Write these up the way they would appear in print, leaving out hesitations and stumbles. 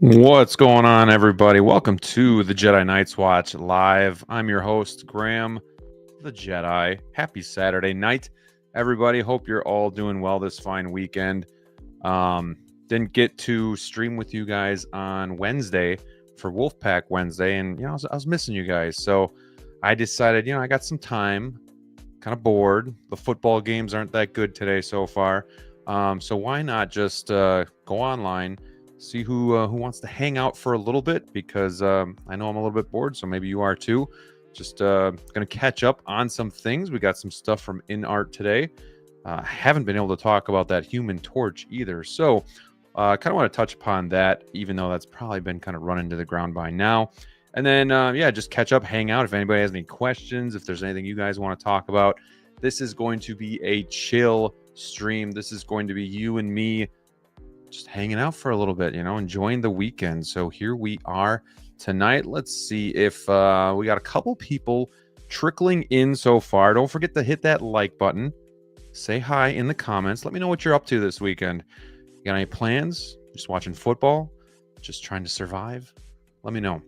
What's going on, everybody? Welcome to the Jedi Knights Watch Live. I'm your host, Graham, the Jedi. Happy Saturday night, everybody. Hope you're all doing well this fine weekend. Didn't get to stream with you guys on Wednesday for Wolfpack Wednesday, and I was missing you guys. So I decided, I got some time, kind of bored. The football games aren't that good today so far. So why not just go online, see who wants to hang out for a little bit, because I know I'm a little bit bored, so maybe you are too. Just gonna catch up on some things. We got some stuff from Inart today. I haven't been able to talk about that Human Torch either, so I kind of want to touch upon that, even though that's probably been kind of run into the ground by now. And then, just catch up, hang out. If anybody has any questions, if there's anything you guys want to talk about, this is going to be a chill stream. This is going to be you and me just hanging out for a little bit, enjoying the weekend. So here we are tonight. Let's see if we got a couple people trickling in so far. Don't forget to hit that like button. Say hi in the comments. Let me know what you're up to this weekend. You got any plans? Just watching football? Just trying to survive? Let me know.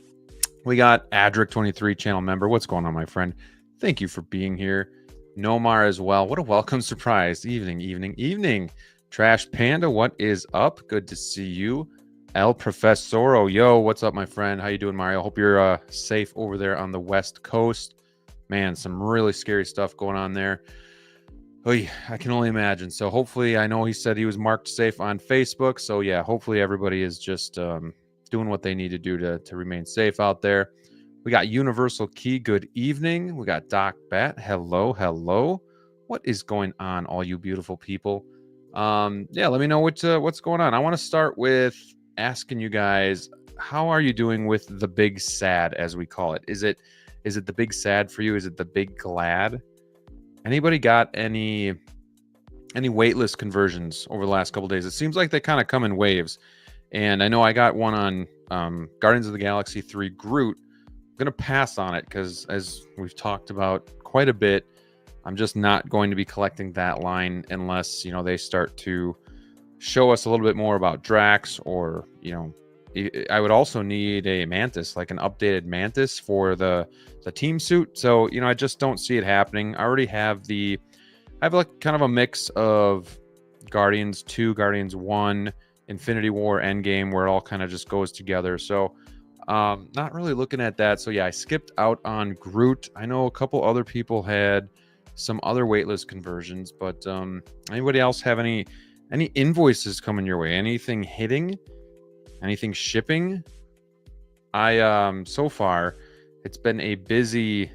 We got Adric23 channel member. What's going on, my friend? Thank you for being here. Nomar as well. What a welcome surprise. Evening. Trash Panda, what is up? Good to see you. El Professoro, yo, what's up, my friend? How you doing, Mario? Hope you're safe over there on the West Coast. Man, some really scary stuff going on there. Oy, I can only imagine. So hopefully, I know he said he was marked safe on Facebook. So yeah, hopefully everybody is just doing what they need to do to remain safe out there. We got Universal Key, good evening. We got Doc Bat, hello. What is going on, all you beautiful people? Let me know what's going on. I want to start with asking you guys, how are you doing with the big sad, as we call it? Is it the big sad for you? Is it the big glad? Anybody got any waitlist conversions over the last couple days? It seems like they kind of come in waves, and I know I got one on Guardians of the Galaxy 3 Groot. I'm gonna pass on it because, as we've talked about quite a bit, I'm just not going to be collecting that line unless, they start to show us a little bit more about Drax, or, I would also need a Mantis, like an updated Mantis for the team suit. So, I just don't see it happening. I already have I have like kind of a mix of Guardians 2, Guardians 1, Infinity War, Endgame, where it all kind of just goes together. So, not really looking at that. So yeah, I skipped out on Groot. I know a couple other people had some other waitlist conversions, but anybody else have any invoices coming your way? Anything hitting? Anything shipping? I so far it's been a busy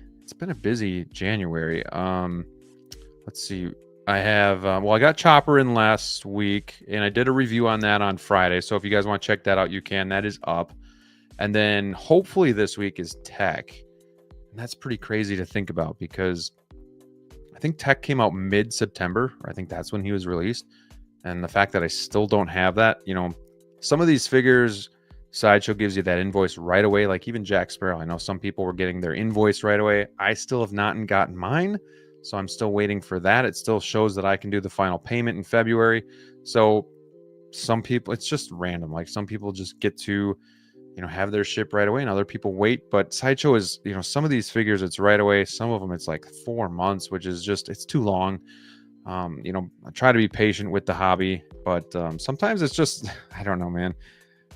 January. Let's see. I have I got Chopper in last week, and I did a review on that on Friday. So if you guys want to check that out, you can. That is up. And then hopefully this week is Tech. And that's pretty crazy to think about, because I think Tech came out mid-September. I think that's when he was released. And the fact that I still don't have that, some of these figures, Sideshow gives you that invoice right away. Like even Jack Sparrow, I know some people were getting their invoice right away. I still have not gotten mine, so I'm still waiting for that. It still shows that I can do the final payment in February. So some people, it's just random. Like some people just get to have their ship right away, and other people wait. But Sideshow is, some of these figures, it's right away. Some of them, it's like 4 months, which is just, it's too long. I try to be patient with the hobby, but sometimes it's just, I don't know, man.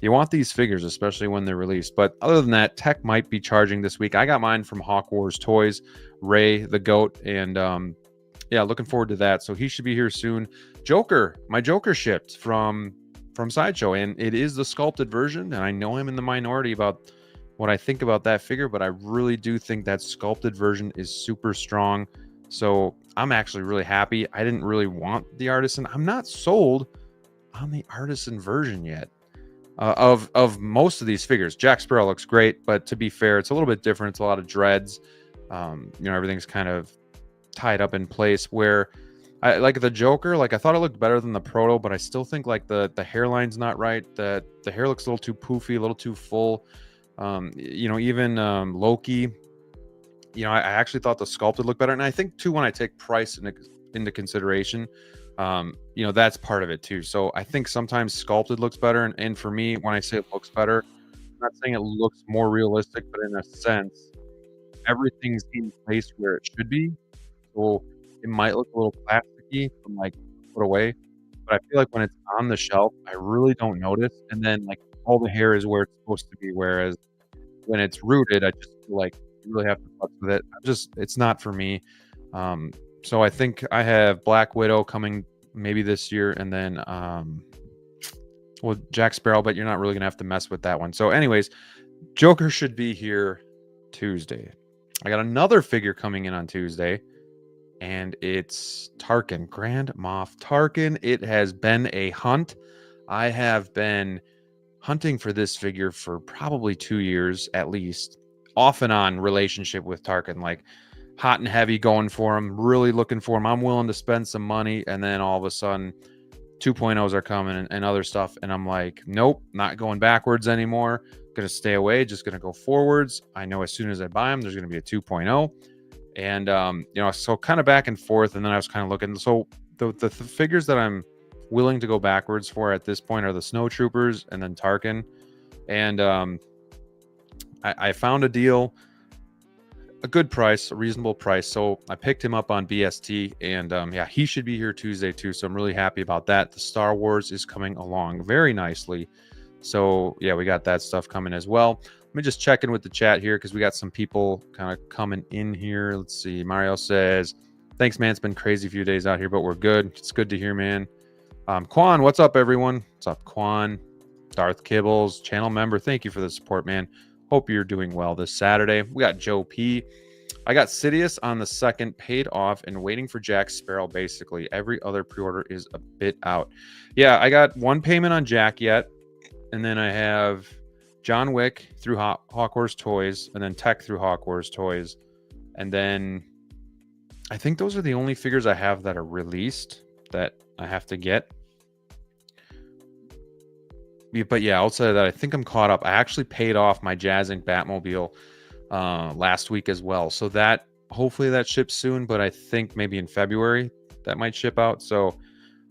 You want these figures, especially when they're released. But other than that, Tech might be charging this week. I got mine from Hawk Wars Toys, Ray the Goat, and looking forward to that. So he should be here soon. Joker, my Joker shipped from Sideshow, and it is the sculpted version, and I know I'm in the minority about what I think about that figure, but I really do think that sculpted version is super strong. So I'm actually really happy. I didn't really want the artisan. I'm not sold on the artisan version yet of most of these figures. Jack Sparrow looks great, but to be fair, it's a little bit different. It's a lot of dreads. Everything's kind of tied up in place, where I like the Joker. Like I thought it looked better than the Proto, but I still think like the hairline's not right. The hair looks a little too poofy, a little too full. Even Loki. I actually thought the sculpted looked better, and I think too, when I take price into consideration, You know, that's part of it too. So I think sometimes sculpted looks better. And for me, when I say it looks better, I'm not saying it looks more realistic, but in a sense, everything's in place where it should be. So it might look a little plasticky from like put away, but I feel like when it's on the shelf, I really don't notice. And then like all the hair is where it's supposed to be. Whereas when it's rooted, I just feel like you really have to fuck with it. It's not for me. Um, so I think I have Black Widow coming maybe this year, and then well, Jack Sparrow, but you're not really gonna have to mess with that one. So, anyways, Joker should be here Tuesday. I got another figure coming in on Tuesday, and it's Tarkin, Grand Moff Tarkin. It has been a hunt. I have been hunting for this figure for probably 2 years at least, off and on relationship with Tarkin, like hot and heavy going for him, really looking for him. I'm willing to spend some money, and then all of a sudden 2.0s are coming and other stuff, and I'm like, nope, not going backwards anymore. Gonna stay away, just gonna go forwards. I know as soon as I buy them, there's gonna be a 2.0. And you know, so kind of back and forth, and then I was kind of looking. So the figures that I'm willing to go backwards for at this point are the Snow Troopers and then Tarkin. And I found a deal, a good price, a reasonable price. So I picked him up on BST, and yeah, he should be here Tuesday too. So I'm really happy about that. The Star Wars is coming along very nicely. So yeah, we got that stuff coming as well. Let me just check in with the chat here because we got some people kind of coming in here. Let's see. Mario says, thanks, man. It's been crazy few days out here, but we're good. It's good to hear, man. Quan, what's up, everyone? What's up, Quan? Darth Kibbles, channel member. Thank you for the support, man. Hope you're doing well this Saturday. We got Joe P. I got Sidious on the 2nd, paid off, and waiting for Jack Sparrow, basically. Every other pre-order is a bit out. Yeah, I got one payment on Jack yet, and then I have John Wick through Hawk Wars Toys, and then Tech through Hawk Wars Toys. And then I think those are the only figures I have that are released that I have to get. But yeah, outside of that, I think I'm caught up. I actually paid off my JazzInc Batmobile last week as well. So that, hopefully that ships soon, but I think maybe in February that might ship out. So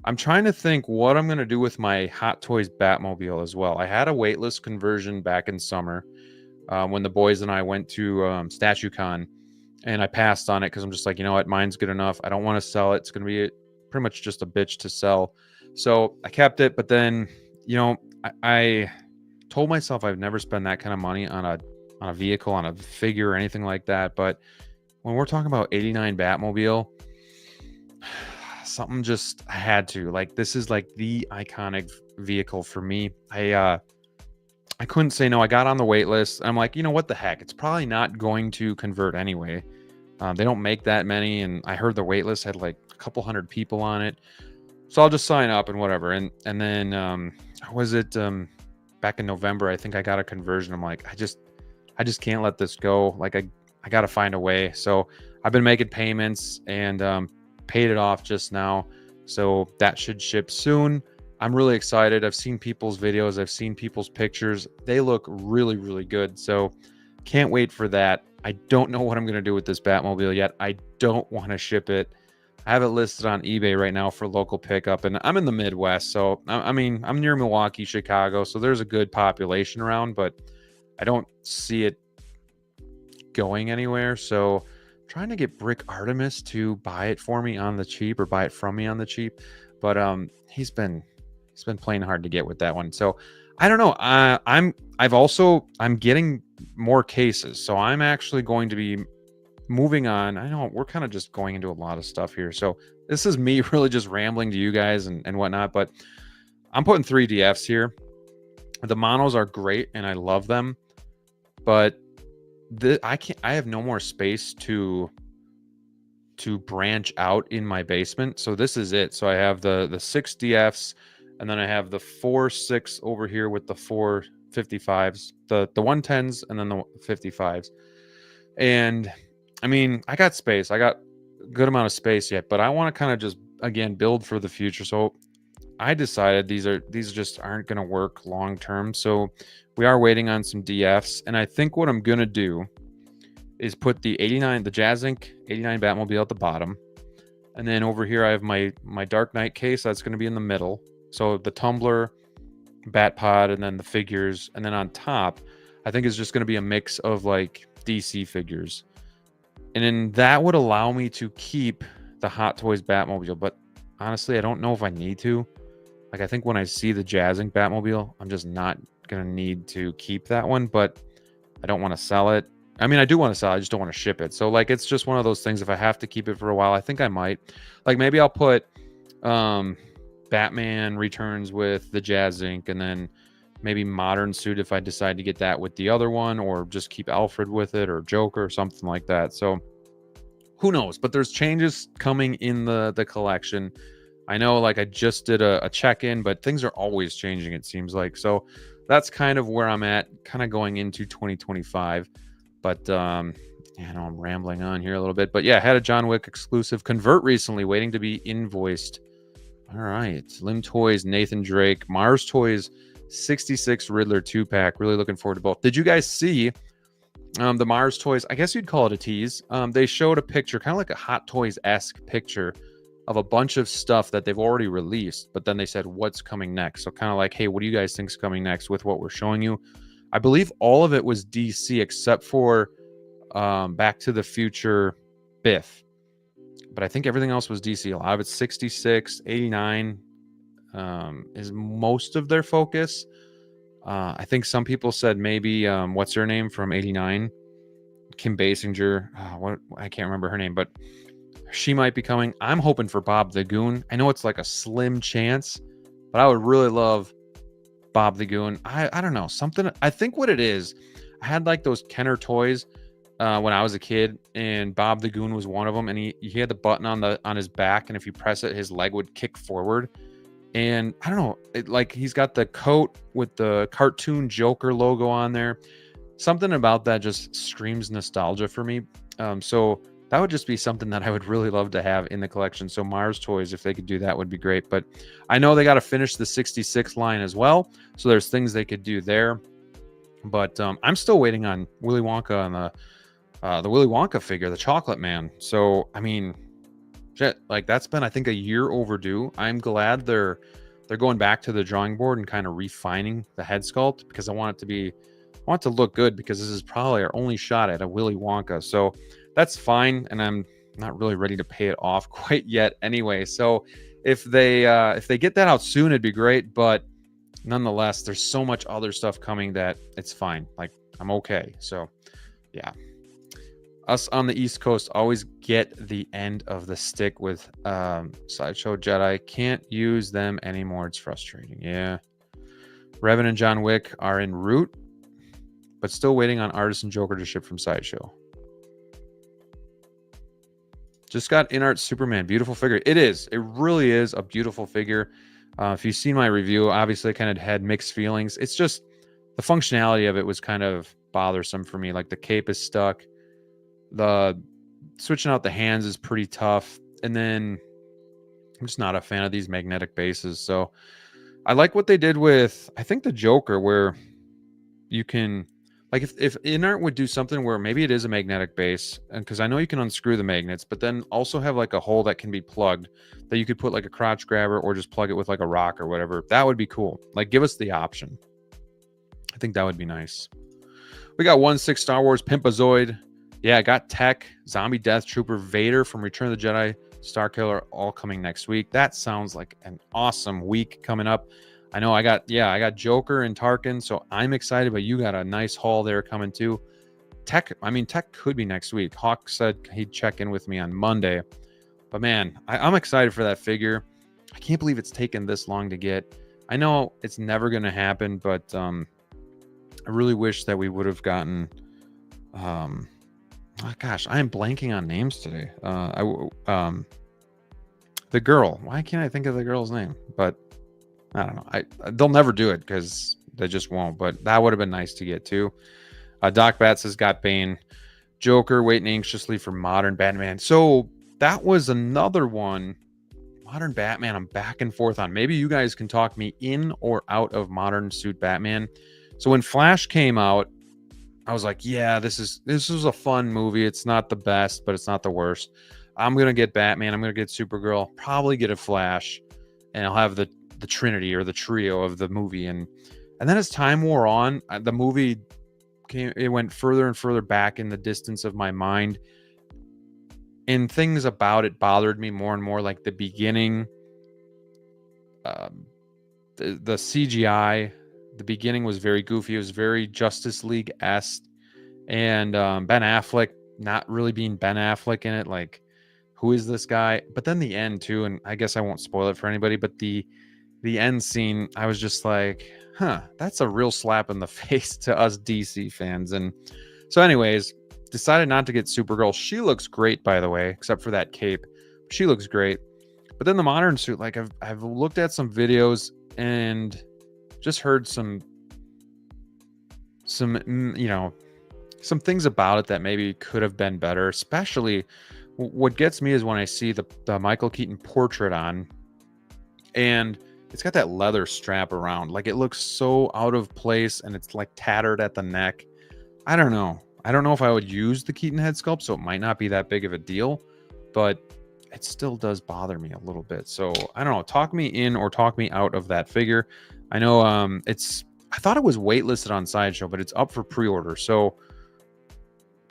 I'm trying to think what I'm going to do with my Hot Toys Batmobile as well. I had a waitlist conversion back in summer when the boys and I went to StatueCon, and I passed on it because I'm just like, you know what, mine's good enough. I don't want to sell it. It's going to be pretty much just a bitch to sell. So I kept it, but then, you know, I told myself I've never spent that kind of money on a vehicle, on a figure or anything like that. But when we're talking about 89 Batmobile, something just I had to, like, this is like the iconic vehicle for me. I couldn't say no. I got on the wait list. I'm like, you know what the heck? It's probably not going to convert anyway. They don't make that many, and I heard the wait list had like a couple hundred people on it. So I'll just sign up and whatever. And then was it back in November? I think I got a conversion. I'm like, I just can't let this go. Like I got to find a way. So I've been making payments and paid it off just now. So that should ship soon. I'm really excited. I've seen people's videos. I've seen people's pictures. They look really, really good. So can't wait for that. I don't know what I'm going to do with this Batmobile yet. I don't want to ship it. I have it listed on eBay right now for local pickup, and I'm in the Midwest. So, I mean, I'm near Milwaukee, Chicago, so there's a good population around, but I don't see it going anywhere. So I'm trying to get Brick Artemis to buy it for me on the cheap, or buy it from me on the cheap. But he's been playing hard to get with that one. So I don't know. I'm getting more cases. So I'm actually going to be moving on. I know we're kind of just going into a lot of stuff here. So this is me really just rambling to you guys and whatnot, but I'm putting 3 DFs here. The monos are great and I love them, but I have no more space to branch out in my basement. So this is it. So I have the 6 DFs, and then I have the 4 6 over here with the 4 55s, the 110s, and then the 55s. And I mean, I got space. I got a good amount of space yet, but I want to kind of just, again, build for the future. So I decided these just aren't going to work long term. So we are waiting on some DFs. And I think what I'm going to do is put the JazzInc 89 Batmobile at the bottom. And then over here, I have my Dark Knight case. That's going to be in the middle. So the tumbler, bat pod, and then the figures. And then on top, I think is just going to be a mix of like DC figures. And then that would allow me to keep the Hot Toys Batmobile. But honestly, I don't know if I need to. Like, I think when I see the JazzInc Batmobile, I'm just not going to need to keep that one. But I don't want to sell it. I mean, I do want to sell it. I just don't want to ship it. So, like, it's just one of those things. If I have to keep it for a while, I think I might. Like, maybe I'll put Batman Returns with the JazzInc, and then maybe Modern Suit if I decide to get that with the other one, or just keep Alfred with it, or Joker, or something like that. So, who knows? But there's changes coming in the collection. I know, like, I just did a check-in, but things are always changing, it seems like. So, that's kind of where I'm at, kind of going into 2025. But yeah, I know I'm rambling on here a little bit. But yeah, I had a John Wick exclusive convert recently, waiting to be invoiced. All right. Lim Toys, Nathan Drake, Mars Toys, 66 Riddler 2-pack. Really looking forward to both. Did you guys see the Mars Toys? I guess you'd call it a tease. They showed a picture, kind of like a Hot Toys-esque picture of a bunch of stuff that they've already released. But then they said, what's coming next? So kind of like, hey, what do you guys think is coming next with what we're showing you? I believe all of it was DC except for Back to the Future Biff. But I think everything else was DC. A lot of it's 66, 89 is most of their focus. I think some people said maybe, what's her name from 89? Kim Basinger. I can't remember her name, but she might be coming. I'm hoping for Bob the Goon. I know it's like a slim chance, but I would really love Bob the Goon. I don't know, something. I think what it is, I had like those Kenner toys when I was a kid, and Bob the Goon was one of them, and he had the button on his back, and if you press it, his leg would kick forward. And I don't know, like he's got the coat with the cartoon Joker logo on there. Something about that just screams nostalgia for me. So that would just be something that I would really love to have in the collection. So Mars Toys, if they could do that, would be great. But I know they got to finish the 66 line as well. So there's things they could do there. But I'm still waiting on Willy Wonka and the Willy Wonka figure, the Chocolate Man. So, I mean, shit, like that's been, I think, a year overdue. I'm glad they're going back to the drawing board and kind of refining the head sculpt, because I want it to look good, because this is probably our only shot at a Willy Wonka. So that's fine, and I'm not really ready to pay it off quite yet anyway. So if they get that out soon, it'd be great. But nonetheless, there's so much other stuff coming that it's fine. Like, I'm okay. So yeah, us on the East Coast always get the end of the stick with Sideshow Jedi. Can't use them anymore. It's frustrating. Yeah, Revan and John Wick are en route, but still waiting on Artisan Joker to ship from Sideshow. Just got Inart Superman. Beautiful figure. It is. It really is a beautiful figure. If you've seen my review, obviously I kind of had mixed feelings. It's just the functionality of it was kind of bothersome for me. Like the cape is stuck. The switching out the hands is pretty tough. And then I'm just not a fan of these magnetic bases. So I like what they did with, I think, the Joker, where you can, like, if Inart would do something where maybe it is a magnetic base, and because I know you can unscrew the magnets, but then also have like a hole that can be plugged, that you could put like a crotch grabber or just plug it with like a rock or whatever. That would be cool. Like, give us the option. I think that would be nice. We got 1/6 Star Wars Pimpazoid. Yeah, I got Tech, Zombie Death Trooper, Vader from Return of the Jedi, Starkiller, all coming next week. That sounds like an awesome week coming up. I know I got Joker and Tarkin, so I'm excited, but you got a nice haul there coming too. Tech could be next week. Hawk said he'd check in with me on Monday. But man, I'm excited for that figure. I can't believe it's taken this long to get. I know it's never going to happen, but I really wish that we would have gotten... oh gosh, I am blanking on names today. The girl. Why can't I think of the girl's name? But I don't know. They'll never do it because they just won't. But that would have been nice to get too. Doc Bats has got Bane. Joker waiting anxiously for Modern Batman. So that was another one. Modern Batman, I'm back and forth on. Maybe you guys can talk me in or out of Modern Suit Batman. So when Flash came out, I was like, yeah, this was a fun movie. It's not the best, but it's not the worst. I'm going to get Batman. I'm going to get Supergirl, probably get a Flash, and I'll have the Trinity or the trio of the movie. And then as time wore on, the movie it went further and further back in the distance of my mind. And things about it bothered me more and more, like the beginning, the CGI. The beginning was very goofy. It was very Justice League-esque. And Ben Affleck not really being Ben Affleck in it. Like, who is this guy? But then the end too, and I guess I won't spoil it for anybody, but the end scene, I was just like, that's a real slap in the face to us DC fans. And so anyways, decided not to get Supergirl. She looks great, by the way, except for that cape. She looks great. But then the modern suit, like I've looked at some videos and just heard some some things about it that maybe could have been better. Especially what gets me is when I see the Michael Keaton portrait on, and it's got that leather strap around. Like, it looks so out of place, and it's like tattered at the neck. I don't know if I would use the Keaton head sculpt, so it might not be that big of a deal, but it still does bother me a little bit. So I don't know, talk me in or talk me out of that figure. I know I thought it was waitlisted on Sideshow, but it's up for pre-order, so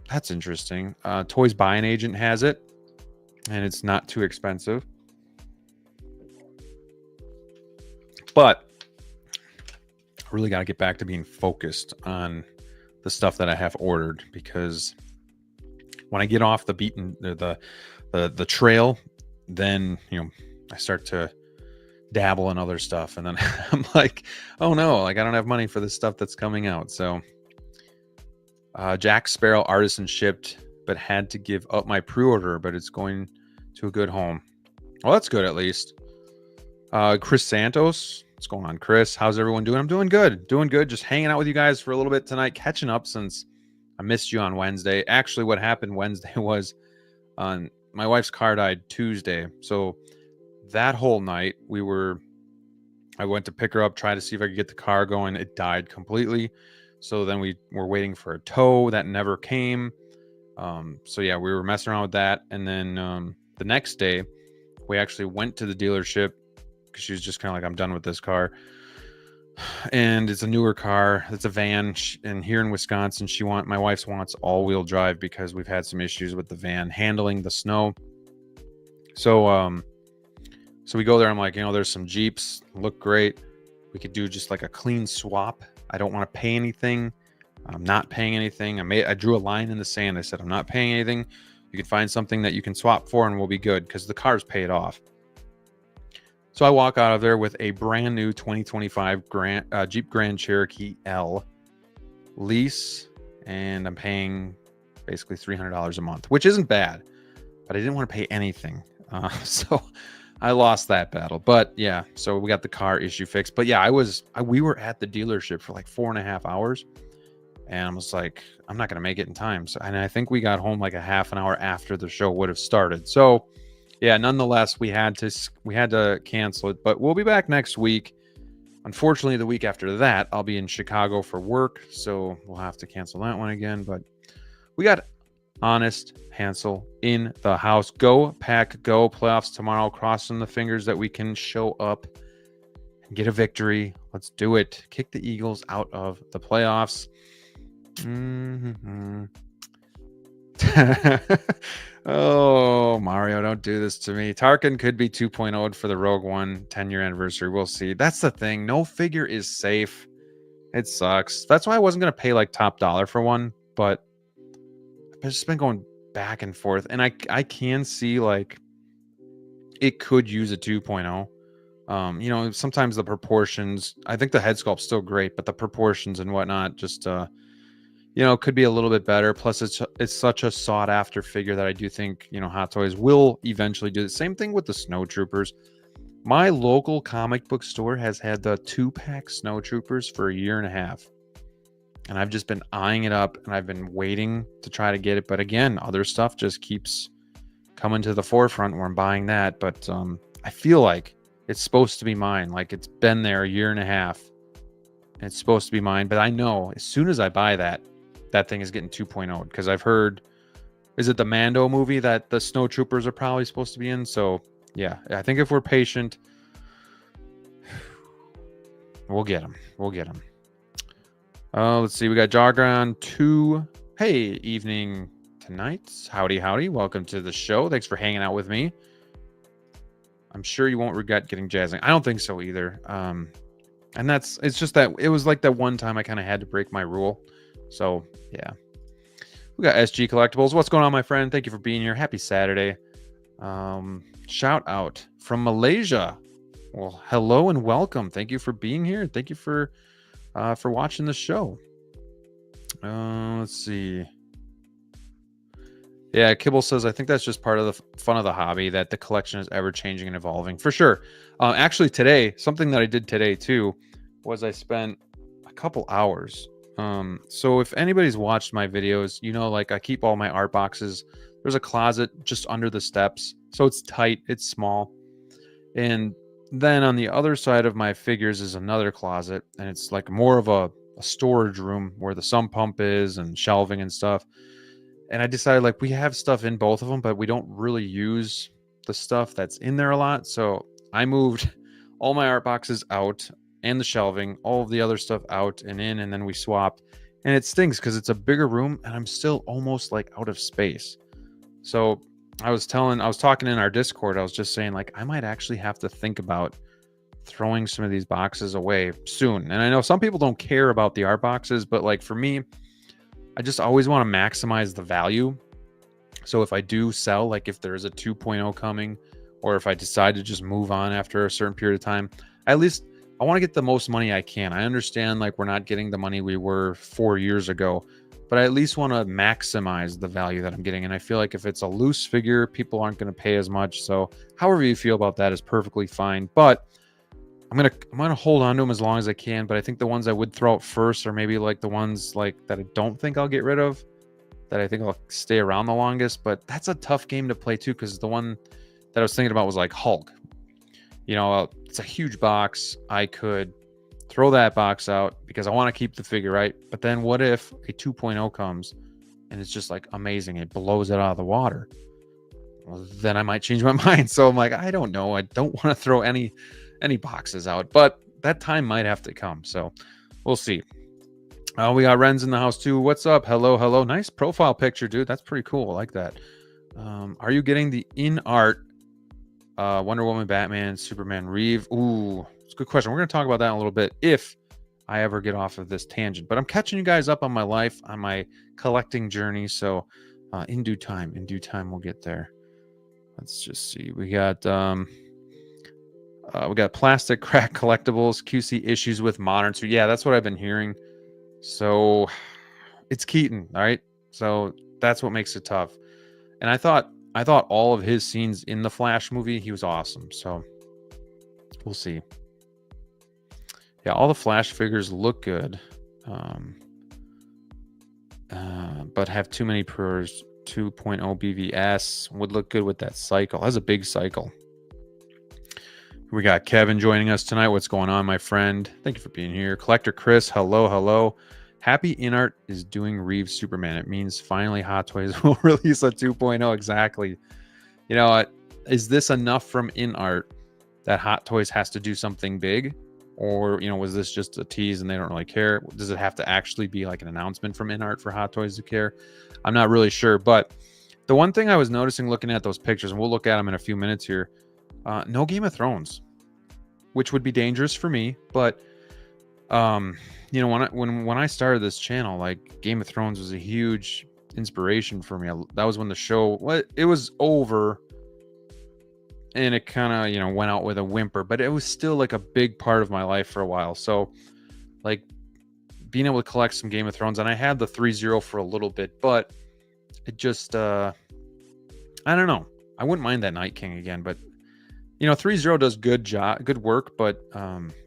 that's interesting. Toys Buying Agent has it, and it's not too expensive. But I really got to get back to being focused on the stuff that I have ordered, because when I get off the the trail, then I start to dabble in other stuff, and then I'm like, oh no, like I don't have money for the stuff that's coming out. So Jack Sparrow artisan shipped, but had to give up my pre-order, but it's going to a good home. Well, that's good at least. Chris Santos, what's going on, Chris? How's everyone doing? I'm doing good. Just hanging out with you guys for a little bit tonight, catching up since I missed you on Wednesday. Actually, what happened Wednesday was my wife's car died Tuesday. So that whole night I went to pick her up, try to see if I could get the car going. It died completely. So then we were waiting for a tow that never came. So yeah, we were messing around with that. And then the next day we actually went to the dealership, because she was just kind of like, I'm done with this car. And it's a newer car. It's a van. And here in Wisconsin, my wife wants all-wheel drive, because we've had some issues with the van handling the snow. So we go there. I'm like, there's some Jeeps, look great. We could do just like a clean swap. I don't want to pay anything. I'm not paying anything. I drew a line in the sand. I said, I'm not paying anything. You can find something that you can swap for, and we'll be good, because the car's paid off. So I walk out of there with a brand new 2025 Jeep Grand Cherokee L lease, and I'm paying basically $300 a month, which isn't bad, but I didn't want to pay anything. So I lost that battle. But yeah, so we got the car issue fixed. But yeah, we were at the dealership for like 4.5 hours, and I was like, I'm not going to make it in time. So, and I think we got home like a half an hour after the show would have started. So yeah, nonetheless, we had to cancel it, but we'll be back next week. Unfortunately, the week after that, I'll be in Chicago for work, so we'll have to cancel that one again. But we got Honest Hansel in the house. Go Pack Go. Playoffs tomorrow. Crossing the fingers that we can show up and get a victory. Let's do it. Kick the Eagles out of the playoffs. Oh, Mario, don't do this to me. Tarkin could be 2.0'd for the Rogue One 10-year anniversary. We'll see. That's the thing. No figure is safe. It sucks. That's why I wasn't going to pay like top dollar for one, but I've just been going back and forth, and I can see like it could use a 2.0. Sometimes the proportions, I think the head sculpt's still great, but the proportions and whatnot just could be a little bit better. Plus, it's such a sought after figure that I do think, Hot Toys will eventually do the same thing with the Snow Troopers. My local comic book store has had the 2-pack Snow Troopers for 1.5 years. And I've just been eyeing it up, and I've been waiting to try to get it. But again, other stuff just keeps coming to the forefront where I'm buying that. But I feel like it's supposed to be mine. Like, it's been there 1.5 years. And it's supposed to be mine. But I know as soon as I buy that thing is getting 2.0, because I've heard is it the Mando movie that the snowtroopers are probably supposed to be in? So yeah, I think if we're patient, we'll get them. We'll get them. Let's see. We got Jargon 2. Hey, evening tonight. Howdy, howdy. Welcome to the show. Thanks for hanging out with me. I'm sure you won't regret getting JazzInc. I don't think so either. And it's just that it was like that one time I kind of had to break my rule. So yeah. We got SG Collectibles. What's going on, my friend? Thank you for being here. Happy Saturday. Shout out from Malaysia. Well, hello and welcome. Thank you for being here. Thank you for watching the show. Let's see. Yeah, Kibble says, I think that's just part of the fun of the hobby, that the collection is ever changing and evolving. For sure. Actually, today, something that I did today too, was I spent a couple hours. So if anybody's watched my videos, you know, like I keep all my art boxes. There's a closet just under the steps. So it's tight, it's small. And then on the other side of my figures is another closet. And it's like more of a storage room where the sump pump is and shelving and stuff. And I decided, like, we have stuff in both of them, but we don't really use the stuff that's in there a lot. So I moved all my art boxes out and the shelving, all of the other stuff out and in, and then we swapped. And it stings because it's a bigger room and I'm still almost like out of space. So I was talking in our Discord, I was just saying, like, I might actually have to think about throwing some of these boxes away soon. And I know some people don't care about the art boxes, but like for me, I just always want to maximize the value. So if I do sell, like if there's a 2.0 coming, or if I decide to just move on after a certain period of time, at least I want to get the most money I can. I understand, like, we're not getting the money we were 4 years ago, but I at least want to maximize the value that I'm getting. And I feel like if it's a loose figure, people aren't going to pay as much. So however you feel about that is perfectly fine. But I'm gonna hold on to them as long as I can. But I think the ones I would throw out first are maybe like the ones like that I don't think I'll get rid of, that I think I'll stay around the longest. But that's a tough game to play too, because the one that I was thinking about was like Hulk. You know, it's a huge box. I could throw that box out because I want to keep the figure, right? But then what if a 2.0 comes and it's just like amazing, it blows it out of the water? Well, then I might change my mind. So I'm like, I don't know. I don't want to throw any boxes out, but that time might have to come. So we'll see. We got Ren's in the house too. What's up? Hello. Nice profile picture, dude. That's pretty cool. I like that. Are you getting the Inart Wonder Woman, Batman, Superman, Reeve? Ooh, it's a good question. We're going to talk about that in a little bit if I ever get off of this tangent. But I'm catching you guys up on my life, on my collecting journey. So in due time, we'll get there. Let's just see. We got plastic crack collectibles, QC issues with modern. So yeah, that's what I've been hearing. So it's Keaton, all right? So that's what makes it tough. And I thought all of his scenes in the Flash movie, he was awesome. So we'll see. Yeah, all the Flash figures look good. But have too many pros. 2.0 BVS would look good with that cycle. That's a big cycle. We got Kevin joining us tonight. What's going on, my friend? Thank you for being here. Collector Chris, hello. Happy Inart is doing Reeve Superman. It means finally Hot Toys will release a 2.0. Exactly. You know, is this enough from Inart that Hot Toys has to do something big? Or, you know, was this just a tease and they don't really care? Does it have to actually be like an announcement from Inart for Hot Toys to care? I'm not really sure. But the one thing I was noticing looking at those pictures, and we'll look at them in a few minutes here, no Game of Thrones, which would be dangerous for me. But, you know, when I started this channel, like Game of Thrones was a huge inspiration for me. That was when the show, it was over and it kind of, you know, went out with a whimper, but it was still like a big part of my life for a while. So like being able to collect some Game of Thrones, and I had the 3-0 for a little bit, but it just, I don't know. I wouldn't mind that Night King again, but you know, 3-0 does good work, but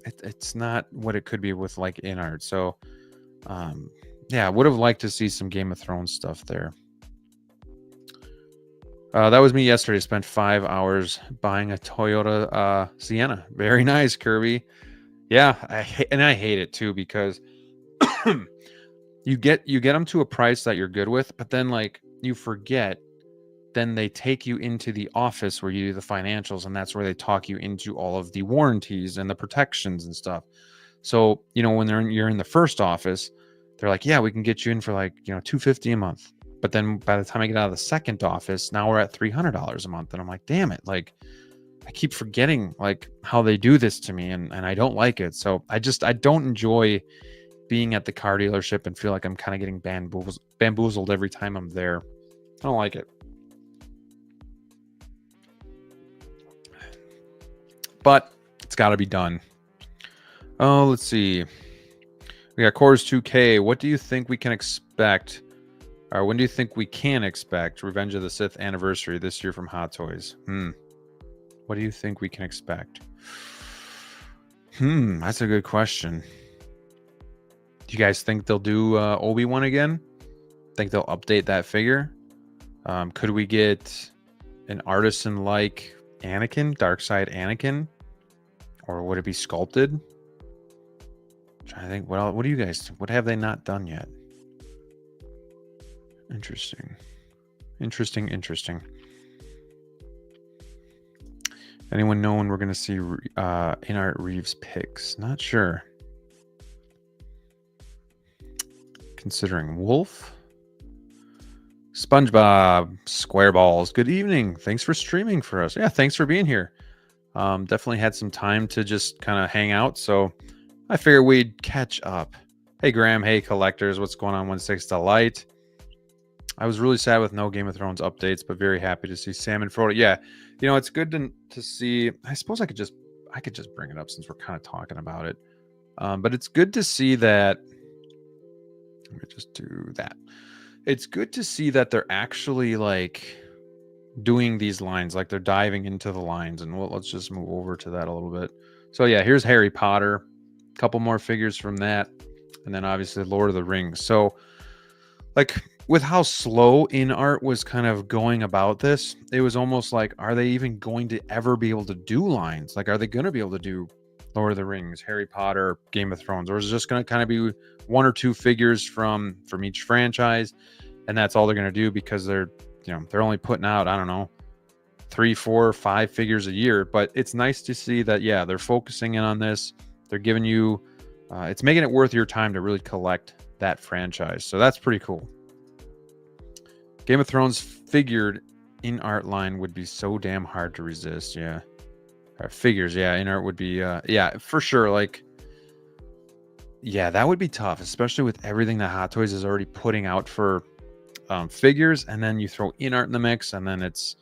it's not what it could be with like Inart. So yeah, I would have liked to see some Game of Thrones stuff there. That was me yesterday. Spent 5 hours buying a Toyota Sienna. Very nice, Kirby. Yeah, I hate it too, because you get them to a price that you're good with, but then like you forget, then they take you into the office where you do the financials, and that's where they talk you into all of the warranties and the protections and stuff. So, when you're in the first office, they're like, yeah, we can get you in for like, $250 a month. But then by the time I get out of the second office, now we're at $300 a month. And I'm like, damn it. Like, I keep forgetting like how they do this to me, and I don't like it. So I don't enjoy being at the car dealership and feel like I'm kind of getting bamboozled every time I'm there. I don't like it. But it's got to be done. Oh, let's see. We got Cores 2K. What do you think we can expect? Or when do you think we can expect Revenge of the Sith anniversary this year from Hot Toys? What do you think we can expect? That's a good question. Do you guys think they'll do Obi-Wan again? Think they'll update that figure? Could we get an artisan-like Anakin, Darkside Anakin? Or would it be sculpted? I'm trying to think. What do you guys think? What have they not done yet? Interesting. Anyone know when we're going to see Inart Reeves picks? Not sure. Considering Wolf. SpongeBob, Square Balls. Good evening. Thanks for streaming for us. Yeah, thanks for being here. Definitely had some time to just kind of hang out, so I figured we'd catch up. Hey, Graham. Hey, collectors. What's going on? 1/6 Delight. I was really sad with no Game of Thrones updates, but very happy to see Sam and Frodo. Yeah, it's good to see. I suppose I could just bring it up since we're kind of talking about it. But it's good to see that. Let me just do that. It's good to see that they're actually like doing these lines, like they're diving into the lines. And let's just move over to that a little bit. So yeah, here's Harry Potter. A couple more figures from that, and then obviously Lord of the Rings. So like with how slow Inart was kind of going about this, it was almost like, are they even going to ever be able to do lines? Like, are they going to be able to do Lord of the Rings, Harry Potter, Game of Thrones, or is it just going to kind of be one or two figures from each franchise, and that's all they're going to do because they're only putting out, I don't know, 3, 4, 5 figures a year. But it's nice to see that, yeah, they're focusing in on this. They're giving you, it's making it worth your time to really collect that franchise. So that's pretty cool. Game of Thrones figured Inart line would be so damn hard to resist. Yeah. Figures, yeah, Inart would be, yeah, for sure. Like, yeah, that would be tough, especially with everything that Hot Toys is already putting out for figures, and then you throw Inart in the mix, and then it's,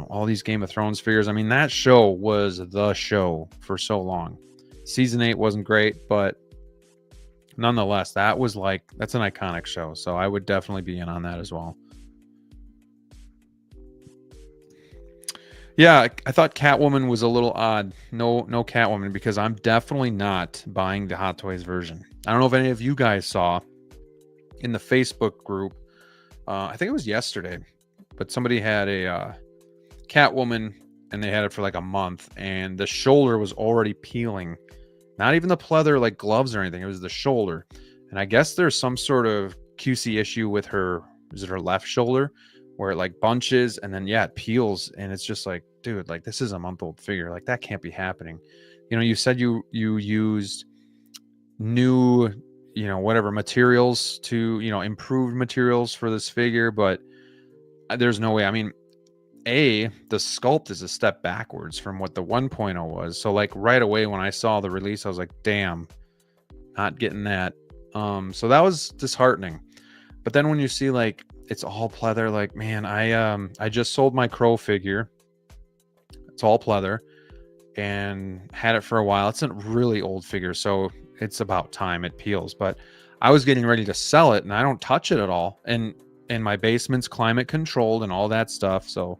all these Game of Thrones figures. I mean, that show was the show for so long. Season 8 wasn't great, but nonetheless, that's an iconic show. So I would definitely be in on that as well. Yeah, I thought Catwoman was a little odd. No Catwoman, because I'm definitely not buying the Hot Toys version. I don't know if any of you guys saw in the Facebook group. I think it was yesterday, but somebody had a Catwoman, and they had it for like a month, and the shoulder was already peeling. Not even the pleather like gloves or anything. It was the shoulder. And I guess there's some sort of QC issue with her. Is it her left shoulder? Where it like bunches and then, yeah, it peels. And it's just like, dude, like this is a month-old figure. Like that can't be happening. You said you used new, whatever materials to, improved materials for this figure, but there's no way. I mean, the sculpt is a step backwards from what the 1.0 was. So like right away when I saw the release, I was like, damn, not getting that. So that was disheartening. But then when you see like it's all pleather, like, man, I just sold my Crow figure. It's all pleather and had it for a while. It's a really old figure, so it's about time it peels. But I was getting ready to sell it, and I don't touch it at all. And my basement's climate controlled and all that stuff. So,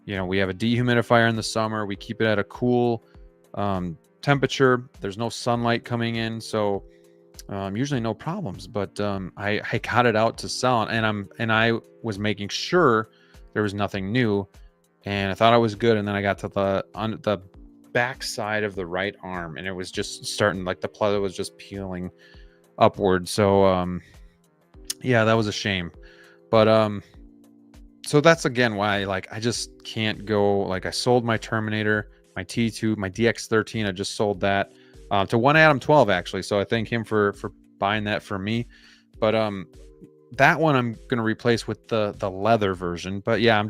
we have a dehumidifier in the summer. We keep it at a cool temperature. There's no sunlight coming in, so usually no problems. But I got it out to sell, and I was making sure there was nothing new, and I thought I was good. And then I got to the back side of the right arm, and it was just starting, like the pleather was just peeling upward. So yeah, that was a shame. But so that's again why like I just can't go. Like I sold my Terminator, my T2, my DX13. I just sold that to one Adam 12 actually. So I thank him for buying that for me. But that one I'm gonna replace with the leather version. But yeah,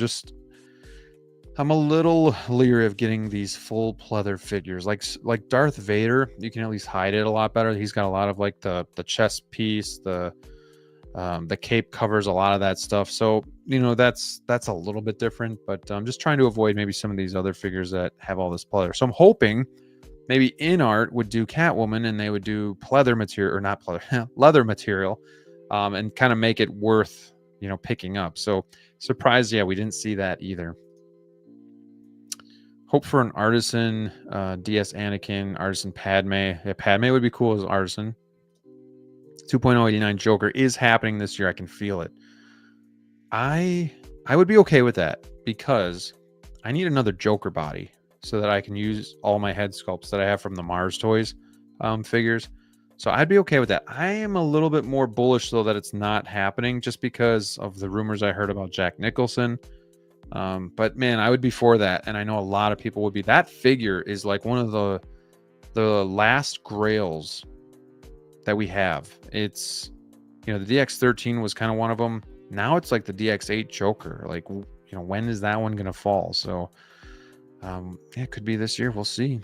I'm a little leery of getting these full pleather figures. Like Darth Vader, you can at least hide it a lot better. He's got a lot of like the chest piece, the cape covers a lot of that stuff. So, that's a little bit different, but I'm just trying to avoid maybe some of these other figures that have all this pleather. So I'm hoping maybe Inart would do Catwoman and they would do pleather material, or not pleather, leather material, and kind of make it worth, picking up. So surprised, yeah, we didn't see that either. Hope for an artisan DS Anakin, artisan Padme. Yeah, Padme would be cool as artisan. 2.089 Joker is happening this year. I can feel it. I would be okay with that because I need another Joker body so that I can use all my head sculpts that I have from the Mars Toys figures. So I'd be okay with that. I am a little bit more bullish though that it's not happening just because of the rumors I heard about Jack Nicholson. But man, I would be for that, and I know a lot of people would be. That figure is like one of the last grails that we have. It's, the DX13 was kind of one of them. Now it's like the DX8 Joker. Like, when is that one gonna fall? So it could be this year. We'll see.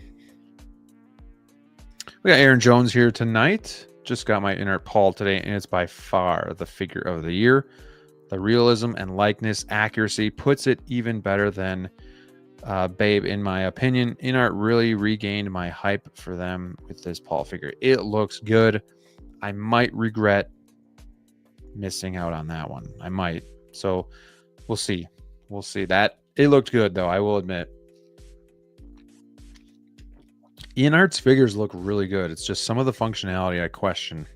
We got Aaron Jones here tonight. Just got my Inart Paul today, and it's by far the figure of the year. The realism and likeness accuracy puts it even better than Babe, in my opinion. Inart really regained my hype for them with this Paul figure. It looks good. I might regret missing out on that one. I might. So we'll see. We'll see. That it looked good though, I will admit. Inart's figures look really good. It's just some of the functionality I question.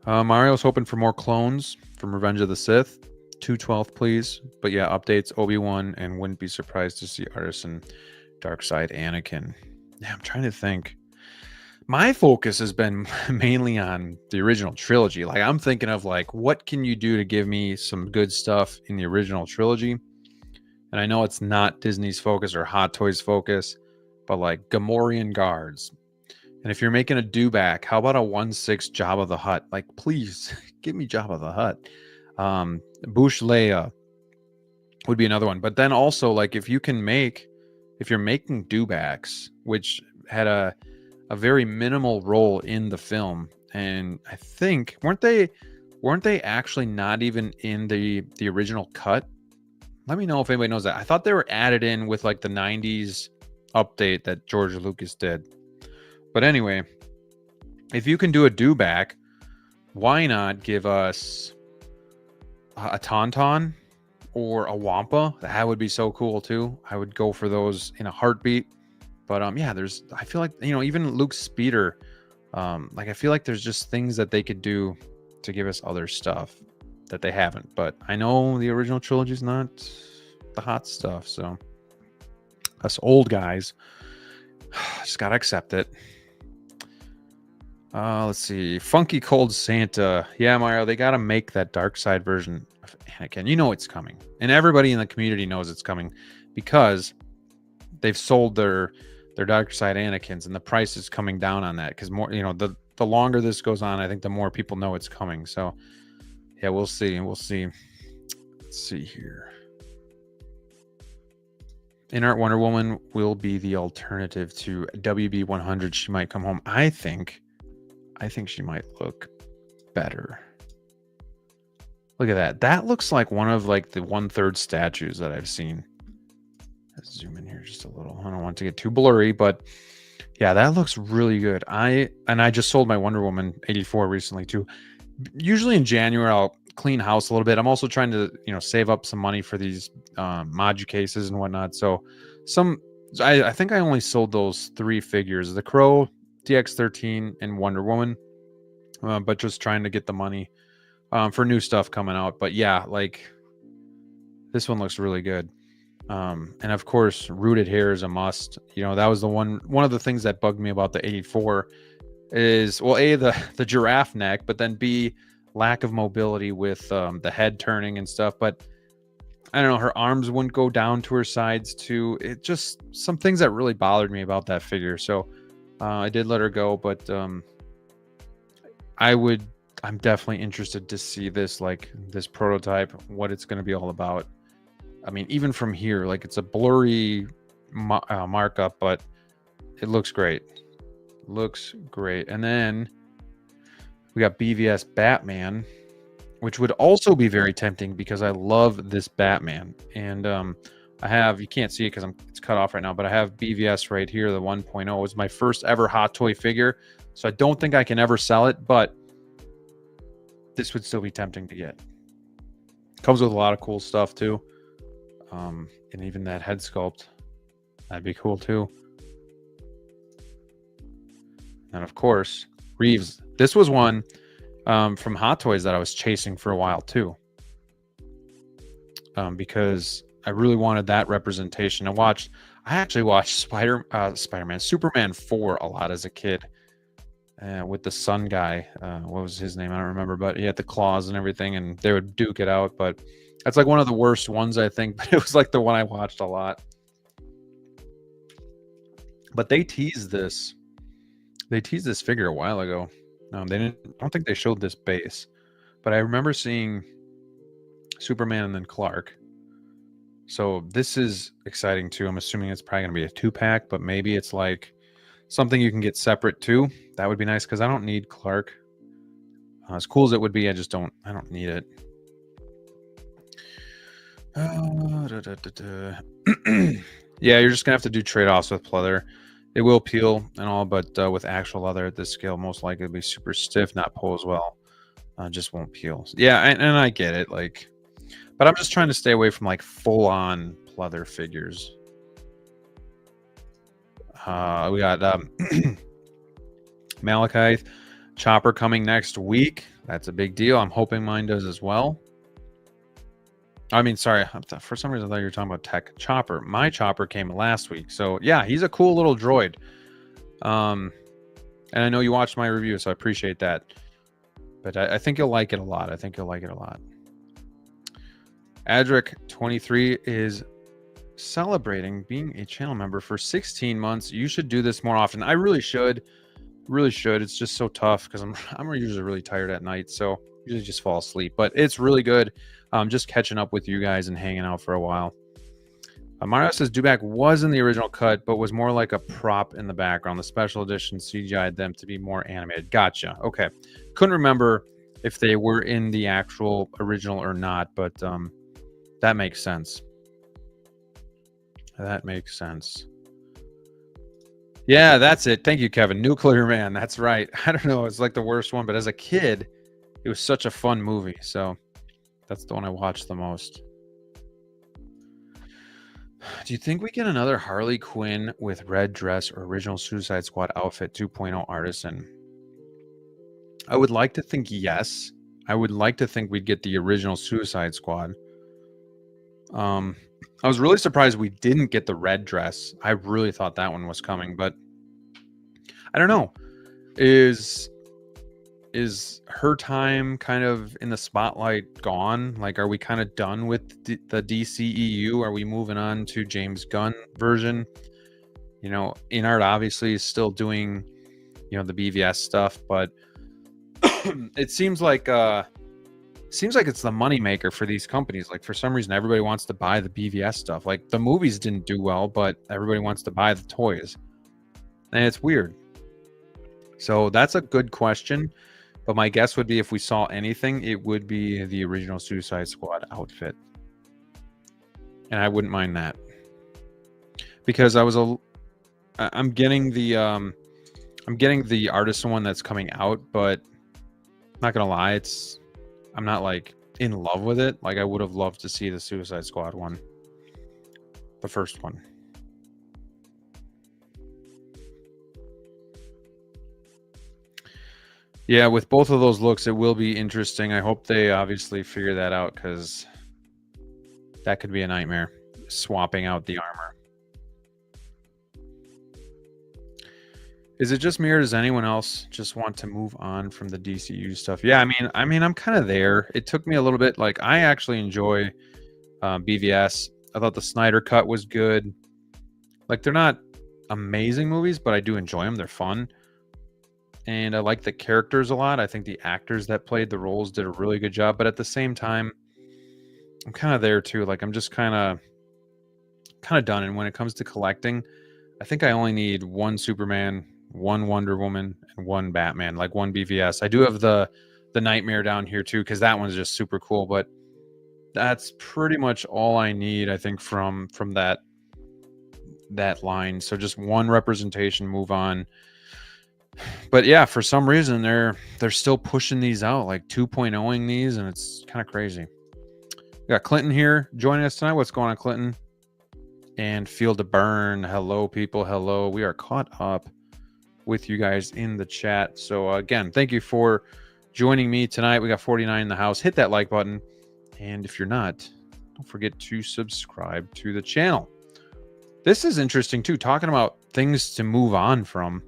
Mario's hoping for more clones from Revenge of the Sith. 2/12, please. But yeah, updates Obi-Wan, and wouldn't be surprised to see Artisan Darkside Anakin. Yeah, I'm trying to think. My focus has been mainly on the original trilogy. Like, I'm thinking of like, what can you do to give me some good stuff in the original trilogy? And I know it's not Disney's focus or Hot Toys focus, but like Gamorrean guards. And if you're making a dewback, how about a 1/6 Jabba the Hutt? Like, please give me Jabba the Hutt. Bush Leia would be another one. But then also, like, if you're making dewbacks, which had a very minimal role in the film, and I think weren't they actually not even in the original cut? Let me know if anybody knows that. I thought they were added in with like the 90s update that George Lucas did. But anyway, if you can do a dewback, why not give us a Tauntaun or a Wampa? That would be so cool too. I would go for those in a heartbeat. But yeah, I feel like, even Luke's speeder, like I feel like there's just things that they could do to give us other stuff that they haven't. But I know the original trilogy is not the hot stuff, so us old guys just gotta accept it. Let's see. Funky Cold Santa. Yeah, Mario, they got to make that dark side version of Anakin. You know it's coming. And everybody in the community knows it's coming because they've sold their dark side Anakins, and the price is coming down on that because more, the longer this goes on, I think the more people know it's coming. So yeah, we'll see. Let's see here. Inart Wonder Woman will be the alternative to WB 100. She might come home. I think she might look better. Look at that. That looks like one of like the 1/3 statues that I've seen. Let's zoom in here just a little. I don't want to get too blurry, but yeah, that looks really good. I just sold my Wonder Woman 84 recently too. Usually in January, I'll clean house a little bit. I'm also trying to, save up some money for these Maju cases and whatnot. So I think I only sold those 3 figures, the Crow, DX13, and Wonder Woman, but just trying to get the money for new stuff coming out. But yeah, like this one looks really good. And of course, rooted hair is a must. That was one of the things that bugged me about the 84 is, well, A, the giraffe neck, but then B, lack of mobility with the head turning and stuff. But I don't know, her arms wouldn't go down to her sides too. It just some things that really bothered me about that figure. So I did let her go, but I'm definitely interested to see this, like this prototype, what it's going to be all about. I mean, even from here, like it's a blurry markup, but it looks great. Looks great. And then we got BVS Batman, which would also be very tempting because I love this Batman. And I have, you can't see it because it's cut off right now, but I have BVS right here, the 1.0. It was my first ever hot toy figure. So I don't think I can ever sell it, but this would still be tempting to get. Comes with a lot of cool stuff too. And even that head sculpt, that'd be cool too. And of course, Reeves. This was one from Hot Toys that I was chasing for a while too. Because I really wanted that representation. I actually watched Spider-Man, Superman 4 a lot as a kid. With the sun guy. What was his name? I don't remember, but he had the claws and everything, and they would duke it out. But that's like one of the worst ones, I think. But it was like the one I watched a lot. But they teased this. They teased this figure a while ago. They didn't. I don't think they showed this base, but I remember seeing Superman and then Clark. So this is exciting too. I'm assuming it's probably going to be a 2-pack, but maybe it's like something you can get separate too. That would be nice because I don't need Clark. As cool as it would be, I don't need it. Yeah, you're just gonna have to do trade-offs with pleather. It will peel and all, but with actual leather at this scale, most likely it'll be super stiff, not pose well. Just won't peel. Yeah, and I get it, like, but I'm just trying to stay away from like full-on pleather figures. We got Malachite Chopper coming next week. That's a big deal. I'm hoping mine does as well. I mean, sorry, for some reason I thought you were talking about Tech Chopper. My Chopper came last week. So yeah, he's a cool little droid. And I know you watched my review, so I appreciate that. But I think you'll like it a lot. Adric 23 is celebrating being a channel member for 16 months. You should do this more often. I really should. It's just so tough because I'm usually really tired at night, so usually just fall asleep. But it's really good. Just catching up with you guys and hanging out for a while. Mario says Dubak was in the original cut, but was more like a prop in the background. The special edition CGI'd them to be more animated. Gotcha. Okay. Couldn't remember if they were in the actual original or not, but that makes sense. That makes sense. Yeah, that's it. Thank you, Kevin. Nuclear Man. That's right. I don't know. It's like the worst one, but as a kid, it was such a fun movie. So that's the one I watched the most. Do you think we get another Harley Quinn with red dress or original Suicide Squad outfit 2.0 artisan? I would like to think yes. I would like to think we'd get the original Suicide Squad. I was really surprised we didn't get the red dress. I really thought that one was coming, but I don't know. Is her time kind of in the spotlight gone? Like, are we kind of done with the DCEU? Are we moving on to James Gunn version? You know, Inart obviously is still doing, you know, the BVS stuff, but it seems like it's the moneymaker for these companies. Like, for some reason, everybody wants to buy the BVS stuff. Like, the movies didn't do well, but everybody wants to buy the toys. And it's weird. So that's a good question. But my guess would be if we saw anything, it would be the original Suicide Squad outfit. And I wouldn't mind that. Because I'm getting the artisan one that's coming out, but not gonna lie, I'm not like in love with it. Like, I would have loved to see the Suicide Squad one. The first one. Yeah, with both of those looks, it will be interesting. I hope they obviously figure that out, because that could be a nightmare, swapping out the armor. Is it just me, or does anyone else just want to move on from the DCU stuff? Yeah, I mean, I'm kind of there. It took me a little bit. Like, I actually enjoy BVS. I thought the Snyder Cut was good. Like, they're not amazing movies, but I do enjoy them. They're fun. And I like the characters a lot. I think the actors that played the roles did a really good job. But at the same time, I'm kind of there too. Like, I'm just kind of done. And when it comes to collecting, I think I only need one Superman, one Wonder Woman, and one Batman, like one BVS. I do have the Nightmare down here too, because that one's just super cool. But that's pretty much all I need, I think, from that line. So just one representation, move on. But yeah, for some reason they're still pushing these out, like 2.0ing these, and it's kind of crazy. We got Clinton here joining us tonight. What's going on, Clinton? And Field to Burn. Hello, people. Hello. We are caught up with you guys in the chat. So again, thank you for joining me tonight. We got 49 in the house. Hit that like button. And if you're not, don't forget to subscribe to the channel. This is interesting too, talking about things to move on from.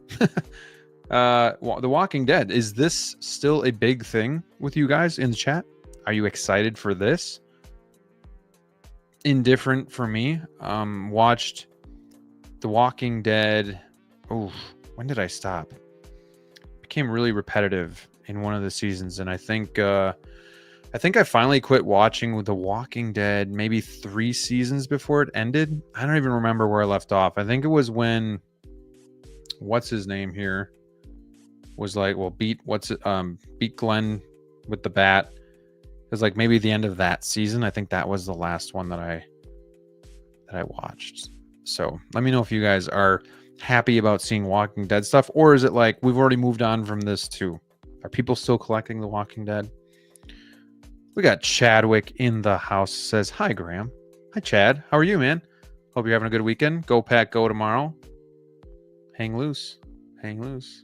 The Walking Dead. Is this still a big thing with you guys in the chat? Are you excited for this? Indifferent for me. Watched The Walking Dead. Oh, when did I stop? Became really repetitive in one of the seasons, and I think I finally quit watching The Walking Dead maybe 3 seasons before it ended. I don't even remember where I left off. I think it was when what's his name here was like, well, beat Glenn with the bat. It was like maybe the end of that season. I think that was the last one that I watched. So let me know if you guys are happy about seeing Walking Dead stuff, or is it like we've already moved on from this too? Are people still collecting The Walking Dead? We got Chadwick in the house. Says, hi, Graham. Hi, Chad. How are you, man? Hope you're having a good weekend. Go Pack, go tomorrow. Hang loose. Hang loose.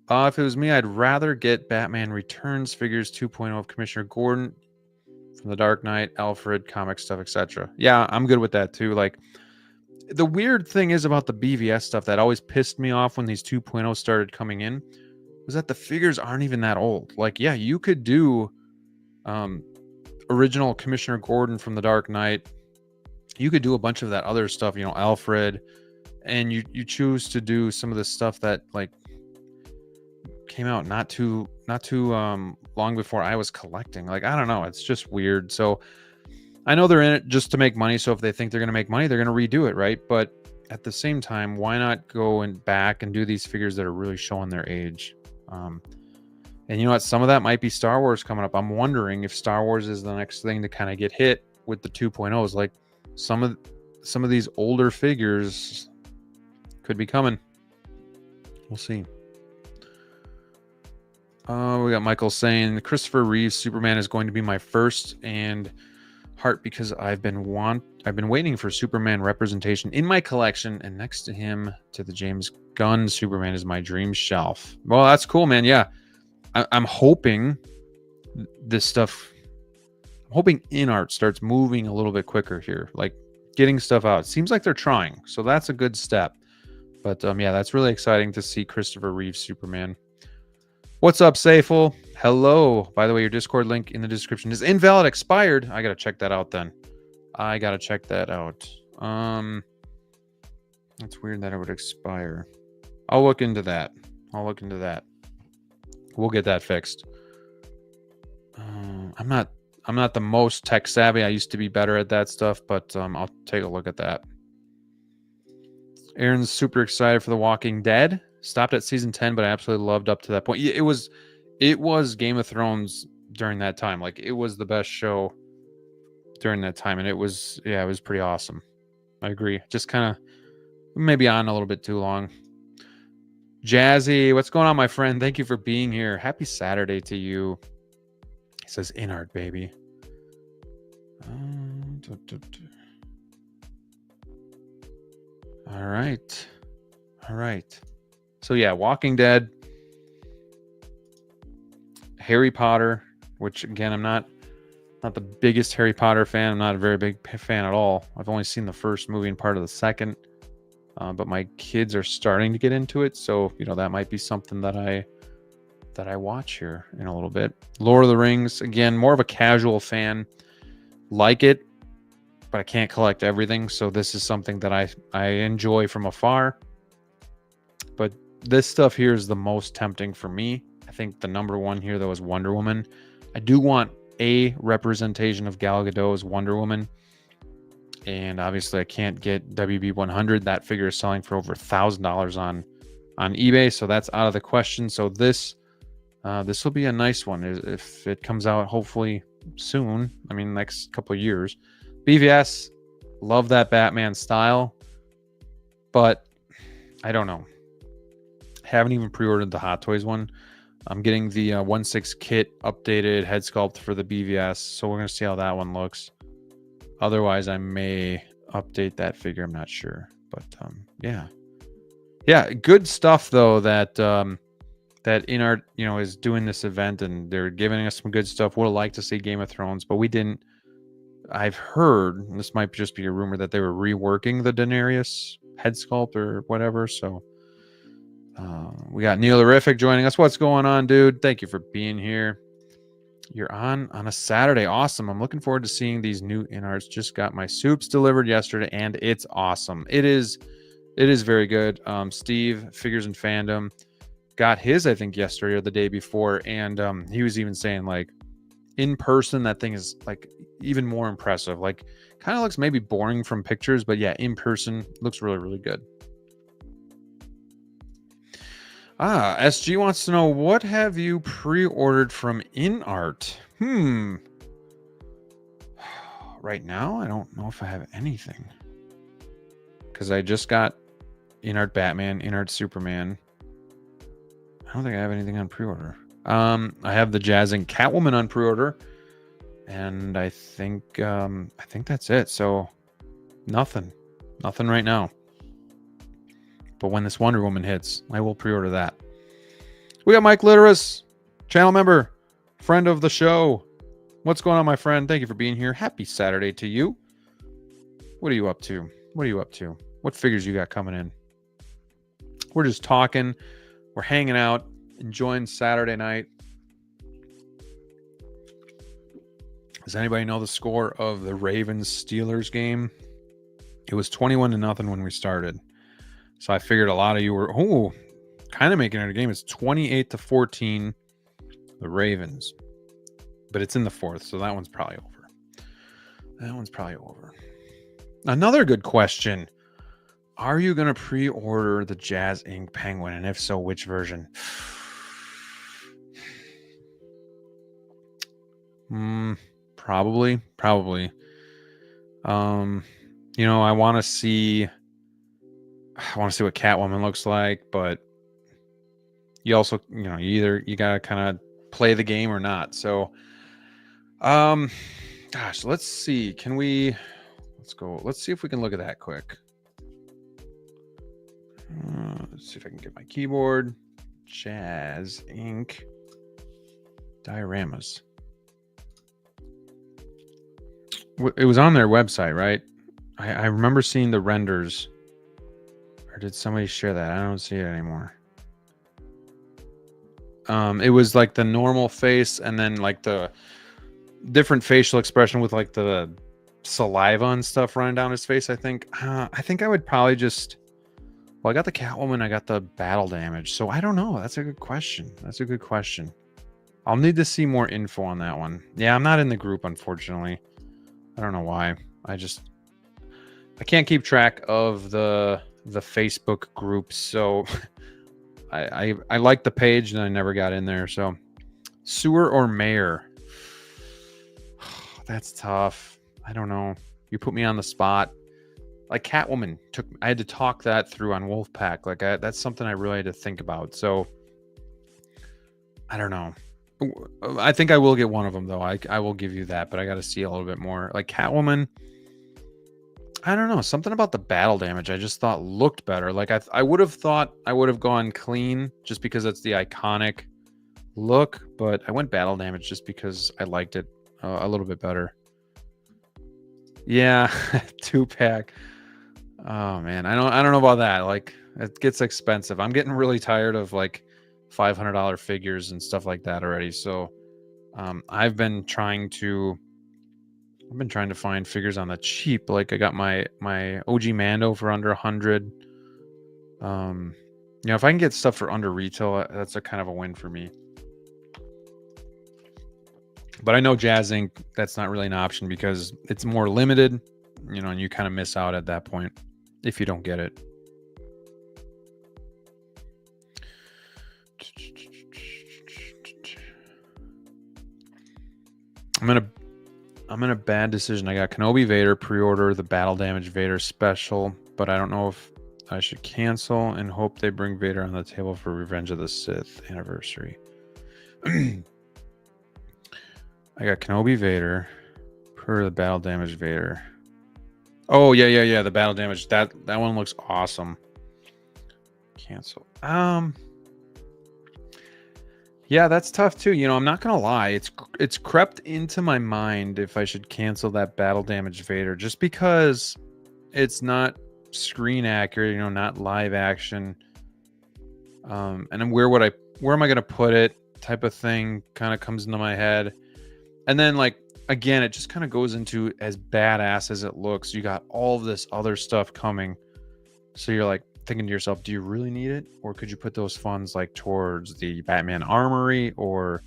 If it was me, I'd rather get Batman Returns figures 2.0 of Commissioner Gordon from The Dark Knight, Alfred, comic stuff, etc. Yeah, I'm good with that too. Like, the weird thing is about the BVS stuff that always pissed me off when these 2.0 started coming in was that the figures aren't even that old. Like, yeah, you could do original Commissioner Gordon from The Dark Knight. You could do a bunch of that other stuff, Alfred, and you choose to do some of the stuff that like came out not too long before I was collecting. Like, I don't know, it's just weird. So I know they're in it just to make money, so if they think they're going to make money, they're going to redo it, right? But at the same time, why not go and back and do these figures that are really showing their age? And you know what, some of that might be Star Wars coming up. I'm wondering if Star Wars is the next thing to kind of get hit with the 2.0s. Like, some of these older figures could be coming. We'll see. We got Michael saying Christopher Reeve's Superman is going to be my first and heart because I've been waiting for Superman representation in my collection, and next to him, to the James Gunn Superman, is my dream shelf. Well, that's cool, man. Yeah, I'm hoping this stuff. I'm hoping Inart starts moving a little bit quicker here, like getting stuff out. It seems like they're trying, so that's a good step. But yeah, that's really exciting to see Christopher Reeve's Superman. What's up, Sayful? Hello. By the way, your Discord link in the description is invalid, expired. I gotta check that out then. I gotta check that out. It's weird that it would expire. I'll look into that. We'll get that fixed. I'm not the most tech savvy. I used to be better at that stuff, but I'll take a look at that. Aaron's super excited for The Walking Dead. Stopped at season 10, but I absolutely loved up to that point. It was Game of Thrones during that time. Like, it was the best show during that time, and it was pretty awesome. I agree. Just kind of maybe on a little bit too long. Jazzy, what's going on, my friend? Thank you for being here. Happy Saturday to you. He says Inart, baby. All right. So yeah, Walking Dead, Harry Potter, which again, I'm not the biggest Harry Potter fan. I'm not a very big fan at all. I've only seen the first movie and part of the second. but my kids are starting to get into it, so that might be something that I watch here in a little bit. Lord of the Rings, again, more of a casual fan. Like it, but I can't collect everything, so this is something that I enjoy from afar. But this stuff here is the most tempting for me. I think the number one here, though, is Wonder Woman. I do want a representation of Gal Gadot's Wonder Woman. And obviously, I can't get WB 100. That figure is selling for over $1,000 on eBay, so that's out of the question. So this will be a nice one if it comes out hopefully soon. I mean, next couple of years. BVS, love that Batman style, but I don't know. Haven't even pre-ordered the Hot Toys one. I'm getting the 1/6 kit updated head sculpt for the BVS, so we're gonna see how that one looks. Otherwise, I may update that figure. I'm not sure, but yeah, good stuff though. That Inart, is doing this event and they're giving us some good stuff. Would have liked to see Game of Thrones, but we didn't. I've heard, and this might just be a rumor, that they were reworking the Daenerys head sculpt or whatever. So we got Neil Horrific joining us. What's going on, dude? Thank you for being here. You're on a Saturday. Awesome. I'm looking forward to seeing these new Inarts. Just got my soups delivered yesterday, and it's awesome. It is very good. Steve, Figures and Fandom, got his, I think, yesterday or the day before, and he was even saying, like, in person, that thing is, like, even more impressive. Like, kind of looks maybe boring from pictures, but yeah, in person, looks really, really good. SG wants to know, what have you pre-ordered from Inart? Right now, I don't know if I have anything. Because I just got Inart Batman, Inart Superman. I don't think I have anything on pre-order. I have the JazzInc Catwoman on pre-order. And I think that's it. So nothing right now. But when this Wonder Woman hits, I will pre-order that. We got Mike Litteris, channel member, friend of the show. What's going on, my friend? Thank you for being here. Happy Saturday to you. What are you up to? What figures you got coming in? We're just talking. We're hanging out, enjoying Saturday night. Does anybody know the score of the Ravens-Steelers game? It was 21-0 when we started. So I figured a lot of you were, kind of making it a game. It's 28-14, the Ravens. But it's in the fourth, so that one's probably over. Another good question. Are you going to pre-order the JazzInc Penguin? And if so, which version? Probably. I want to see what Catwoman looks like, but you also, you got to kind of play the game or not. So, let's see. Let's see if we can look at that quick. Let's see if I can get my keyboard. JazzInc dioramas. It was on their website, right? I remember seeing the renders. Or did somebody share that? I don't see it anymore. It was like the normal face and then like the different facial expression with like the saliva and stuff running down his face, I think. I think I would probably just... Well, I got the Catwoman, I got the battle damage. So I don't know. That's a good question. I'll need to see more info on that one. Yeah, I'm not in the group, unfortunately. I don't know why. I can't keep track of the Facebook group, so I like the page and I never got in there. So sewer or mayor? That's tough. I don't know. You put me on the spot. Like Catwoman, I had to talk that through on Wolfpack. Like that's something I really had to think about. So I don't know. I think I will get one of them though. I will give you that, but I got to see a little bit more. Like Catwoman, I don't know. Something about the battle damage I just thought looked better. Like I would have thought I would have gone clean just because that's the iconic look, but I went battle damage just because I liked it a little bit better. Yeah, 2-pack. Oh man, I don't know about that. Like it gets expensive. I'm getting really tired of like $500 figures and stuff like that already. So I've been trying to find figures on the cheap. Like I got my OG Mando for under 100. If I can get stuff for under retail, that's a kind of a win for me. But I know JazzInc, that's not really an option because it's more limited, and you kind of miss out at that point if you don't get it. I'm in a bad decision. I got Kenobi Vader pre-order, the battle damage Vader special, but I don't know if I should cancel and hope they bring Vader on the table for Revenge of the Sith anniversary. I got Kenobi Vader per the battle damage Vader. Oh yeah. The battle damage. That one looks awesome. Cancel. Yeah, that's tough too. I'm not gonna lie. It's crept into my mind if I should cancel that battle damage Vader, just because it's not screen accurate. Not live action. And then where am I gonna put it? Type of thing kind of comes into my head. And then, like, again, it just kind of goes into as badass as it looks. You got all of this other stuff coming. So you're like thinking to yourself, do you really need it? Or could you put those funds like towards the Batman Armory or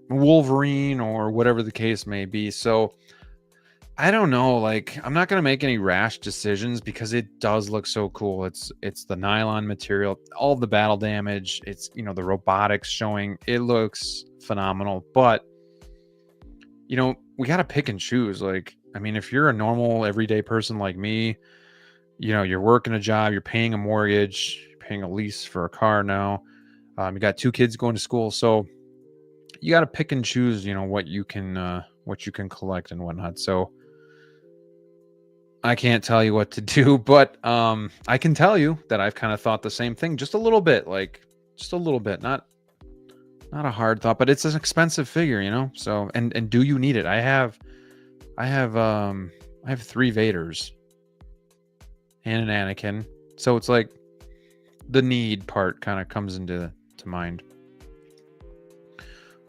Wolverine or whatever the case may be? So I don't know. Like, I'm not going to make any rash decisions because it does look so cool. It's the nylon material, all the battle damage. It's, the robotics showing. It looks phenomenal. But we got to pick and choose. Like, I mean, if you're a normal everyday person like me, you're working a job, you're paying a mortgage, you're paying a lease for a car now. You got 2 kids going to school. So you got to pick and choose, what you can collect and whatnot. So I can't tell you what to do, but I can tell you that I've kind of thought the same thing, just a little bit, not a hard thought, but it's an expensive figure, So, and do you need it? I have 3 Vaders and an Anakin. So it's like the need part kind of comes to mind.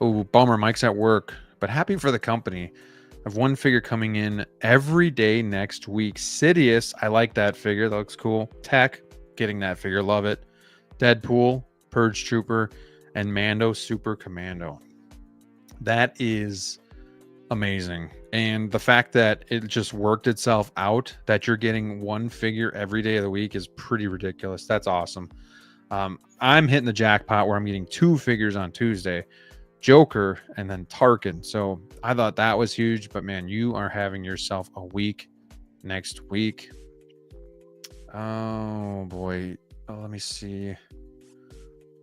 Oh, bummer. Mike's at work, but happy for the company. I have 1 figure coming in every day next week. Sidious. I like that figure. That looks cool. Tech. Getting that figure. Love it. Deadpool. Purge Trooper. And Mando Super Commando. That is amazing. And the fact that it just worked itself out, that you're getting 1 figure every day of the week is pretty ridiculous. That's awesome. I'm hitting the jackpot where I'm getting 2 figures on Tuesday. Joker and then Tarkin. So I thought that was huge. But man, you are having yourself a week next week. Oh boy. Oh, let me see.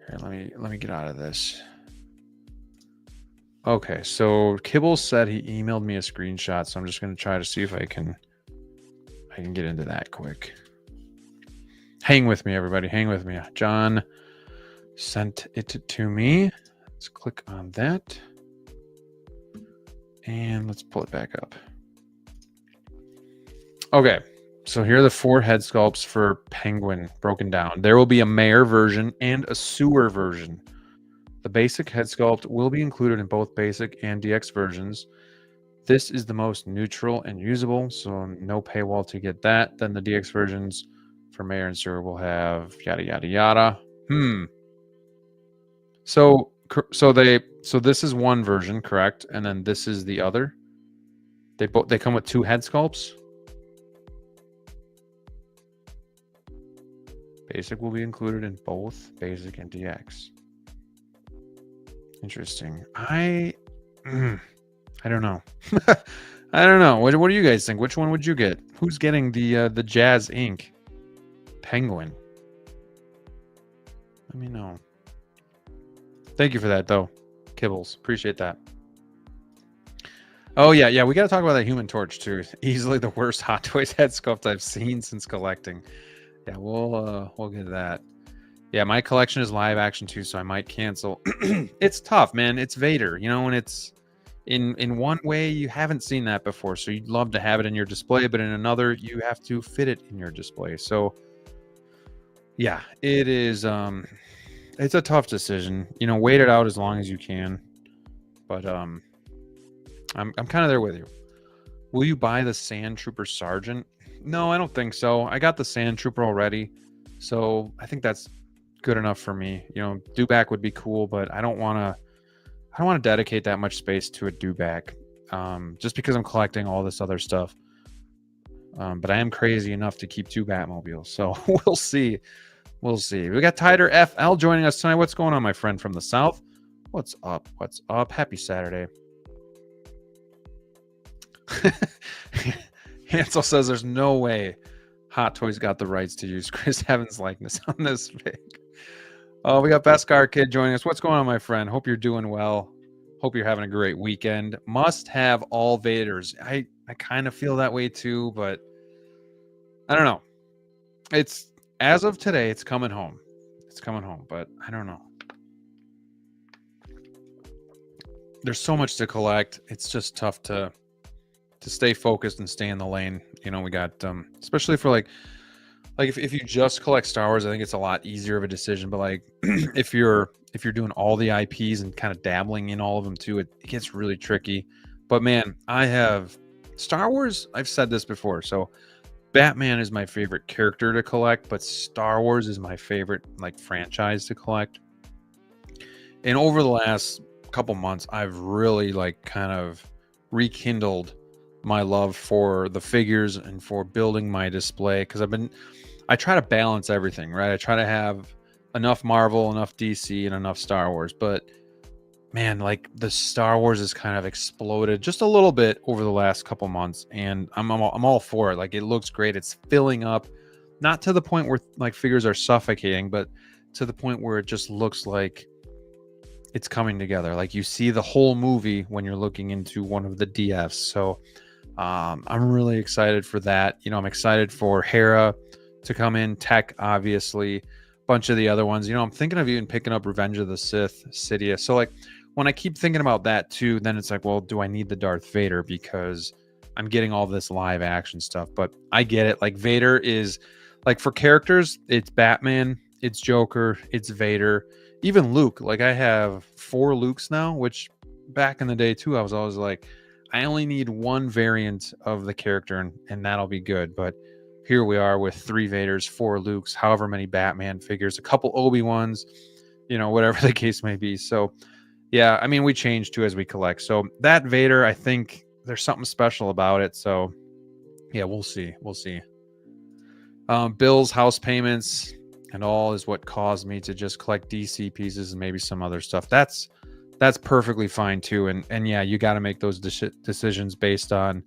Here, let me get out of this. Okay, so Kibble said he emailed me a screenshot, so I'm just going to try to see if I can get into that quick. Hang with me, everybody. Hang with me. John sent it to me. Let's click on that. And let's pull it back up. Okay. So here are the 4 head sculpts for Penguin broken down. There will be a mayor version and a sewer version. The basic head sculpt will be included in both basic and DX versions. This is the most neutral and usable, so no paywall to get that. Then the DX versions for mayor and sewer will have yada yada yada. So this is one version, correct? And then this is the other. They come with 2 head sculpts. Basic will be included in both basic and DX. Interesting. I don't know. I don't know. What do you guys think? Which one would you get? Who's getting the JazzInc Penguin? Let me know. Thank you for that, though, Kibbles. Appreciate that. Oh yeah. We got to talk about that Human Torch too. Easily the worst Hot Toys head sculpt I've seen since collecting. Yeah, we'll get to that. Yeah, my collection is live action too, so I might cancel. It's tough, man. It's Vader, and In one way, you haven't seen that before, so you'd love to have it in your display, but in another, you have to fit it in your display. So yeah, it is. It's a tough decision. Wait it out as long as you can. But I'm kind of there with you. Will you buy the Sand Trooper Sergeant? No, I don't think so. I got the Sand Trooper already, so I think that's good enough for me. Dewback would be cool, but I don't want to. I don't want to dedicate that much space to a Dewback, just because I'm collecting all this other stuff. But I am crazy enough to keep 2 Batmobiles, so we'll see. We'll see. We got Tider FL joining us tonight. What's going on, my friend from the South? What's up? What's up? Happy Saturday. Hansel says there's no way Hot Toys got the rights to use Chris Evans' likeness on this fig. Oh, we got Beskar Kid joining us. What's going on, my friend? Hope you're doing well. Hope you're having a great weekend. Must have all Vaders. I kind of feel that way too, but I don't know. It's as of today, it's coming home. It's coming home, but I don't know. There's so much to collect. It's just tough to stay focused and stay in the lane. We got especially for like if you just collect Star Wars, I think it's a lot easier of a decision. But like if you're doing all the IPs and kind of dabbling in all of them too, it gets really tricky. But man, I have Star Wars. I've said this before. So Batman is my favorite character to collect, but Star Wars is my favorite franchise to collect. And over the last couple months, I've really kind of rekindled my love for the figures and for building my display, because I try to balance everything, right? I try to have enough Marvel, enough DC, and enough Star Wars. But man, the Star Wars has kind of exploded just a little bit over the last couple months, and I'm all for it. It looks great. It's filling up, not to the point where figures are suffocating, but to the point where it just looks like it's coming together. You see the whole movie when you're looking into one of the DFs. So I'm really excited for that. I'm excited for Hera to come in, Tech, obviously, a bunch of the other ones. I'm thinking of even picking up Revenge of the Sith, Sidious. So when I keep thinking about that too, then it's well, do I need the Darth Vader? Because I'm getting all this live action stuff. But I get it. Vader is for characters, it's Batman, it's Joker, it's Vader, even Luke. I have 4 Lukes now, which back in the day too, I was always I only need one variant of the character and that'll be good. But here we are with 3 Vaders, 4 Lukes, however many Batman figures, a couple Obi-Wans, whatever the case may be. So yeah, I mean, we change too as we collect. So that Vader, I think there's something special about it. So yeah, we'll see. We'll see. Bills, house payments, and all is what caused me to just collect DC pieces and maybe some other stuff. That's perfectly fine too. And yeah, you got to make those decisions based on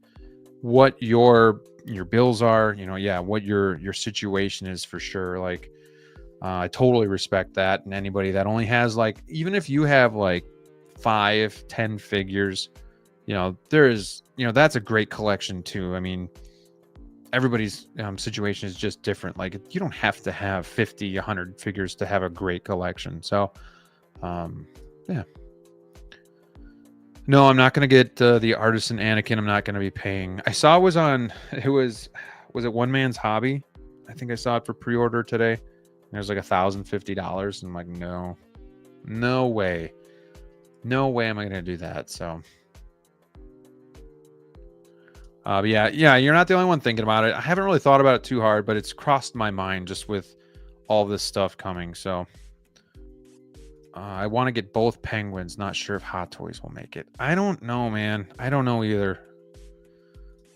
what your bills are, what your situation is for sure. I totally respect that. And anybody that only has even if you have 5-10 figures, there is, that's a great collection too. I mean, everybody's situation is just different. You don't have to have 50, 100 figures to have a great collection. So yeah. No, I'm not going to get the Artisan Anakin. I'm not going to be paying. I saw was it One Man's Hobby? I think I saw it for pre-order today. It was $1,050. And I'm no way. No way am I going to do that. So, but yeah, you're not the only one thinking about it. I haven't really thought about it too hard, but it's crossed my mind just with all this stuff coming. So, I want to get both Penguins. Not sure if Hot Toys will make it. I don't know, man. I don't know either.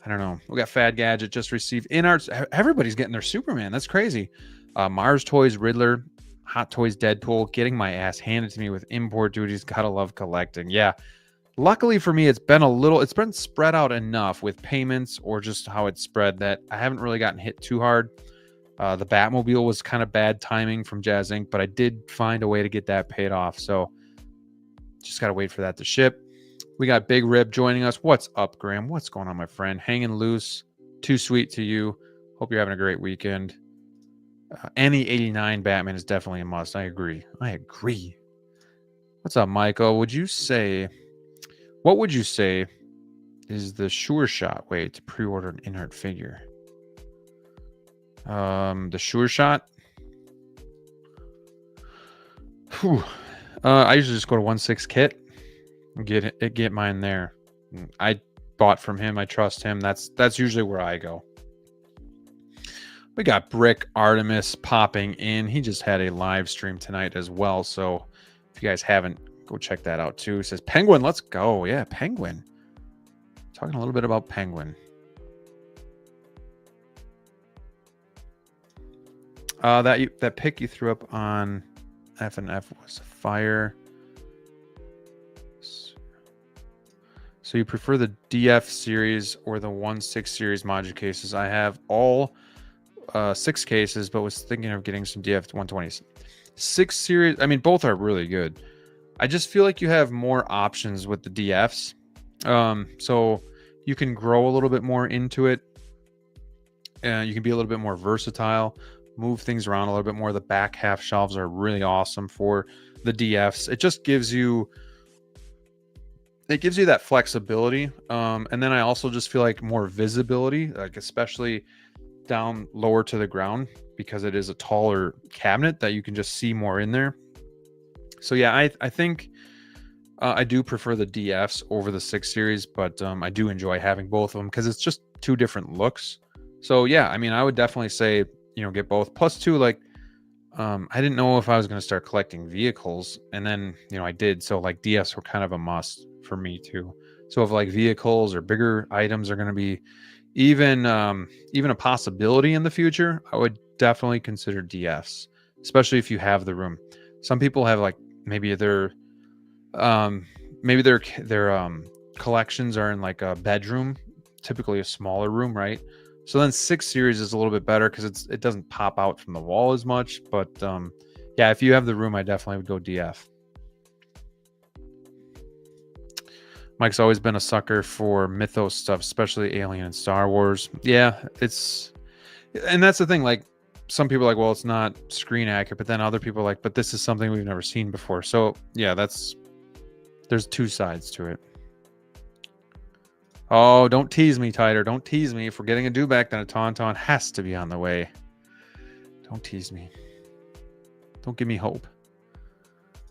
I don't know. We got Fad Gadget just received Inarts. Everybody's getting their Superman. That's crazy. Mars Toys Riddler, Hot Toys Deadpool. Getting my ass handed to me with import duties. Gotta love collecting. Yeah. Luckily for me, it's been spread out enough with payments or just how it's spread that I haven't really gotten hit too hard. The Batmobile was kind of bad timing from JazzInc, but I did find a way to get that paid off. So just got to wait for that to ship. We got Big Rib joining us. What's up, Graham? What's going on, my friend? Hanging loose. Too sweet to you. Hope you're having a great weekend. Any 89 Batman is definitely a must. I agree. What's up, Michael? Would you say What would you say is the sure shot way to pre-order an Inart figure? The sure shot. Whew. I usually just go to 1/6 kit and get mine there. I bought from him. I trust him. That's usually where I go. We got Brick Artemis popping in. He just had a live stream tonight as well. So if you guys haven't, go check that out too. He says, Penguin, let's go. Yeah, Penguin. Talking a little bit about Penguin. That pick you threw up on F&F was fire. So you prefer the DF series or the 1/6 series module cases? I have all 6 cases, but was thinking of getting some DF 120s. 6 series, I mean, both are really good. I just feel like you have more options with the DFs. So you can grow a little bit more into it. You can be a little bit more versatile, move things around a little bit more. The back half shelves are really awesome for the DFs. It just gives you that flexibility. And then I also just feel like more visibility, like especially down lower to the ground, because it is a taller cabinet that you can just see more in there. So yeah, I think I do prefer the DFs over the 6 series, but I do enjoy having both of them because it's just 2 different looks. So yeah, I mean, I would definitely say, get both. Plus 2, like, I didn't know if I was going to start collecting vehicles, and then, I did. So like DFs were kind of a must for me too. So if like vehicles or bigger items are going to be even a possibility in the future, I would definitely consider DFs, especially if you have the room. Some people have like maybe their collections are in like a bedroom, typically a smaller room, right? So then 6 series is a little bit better because it doesn't pop out from the wall as much. But yeah, if you have the room, I definitely would go DF. Mike's always been a sucker for mythos stuff, especially Alien and Star Wars. Yeah, and that's the thing. Like, some people are like, well, it's not screen accurate, but then other people are like, but this is something we've never seen before. So yeah, there's 2 sides to it. Oh, don't tease me, Tighter. Don't tease me. If we're getting a dewback, then a Tauntaun has to be on the way. Don't tease me. Don't give me hope.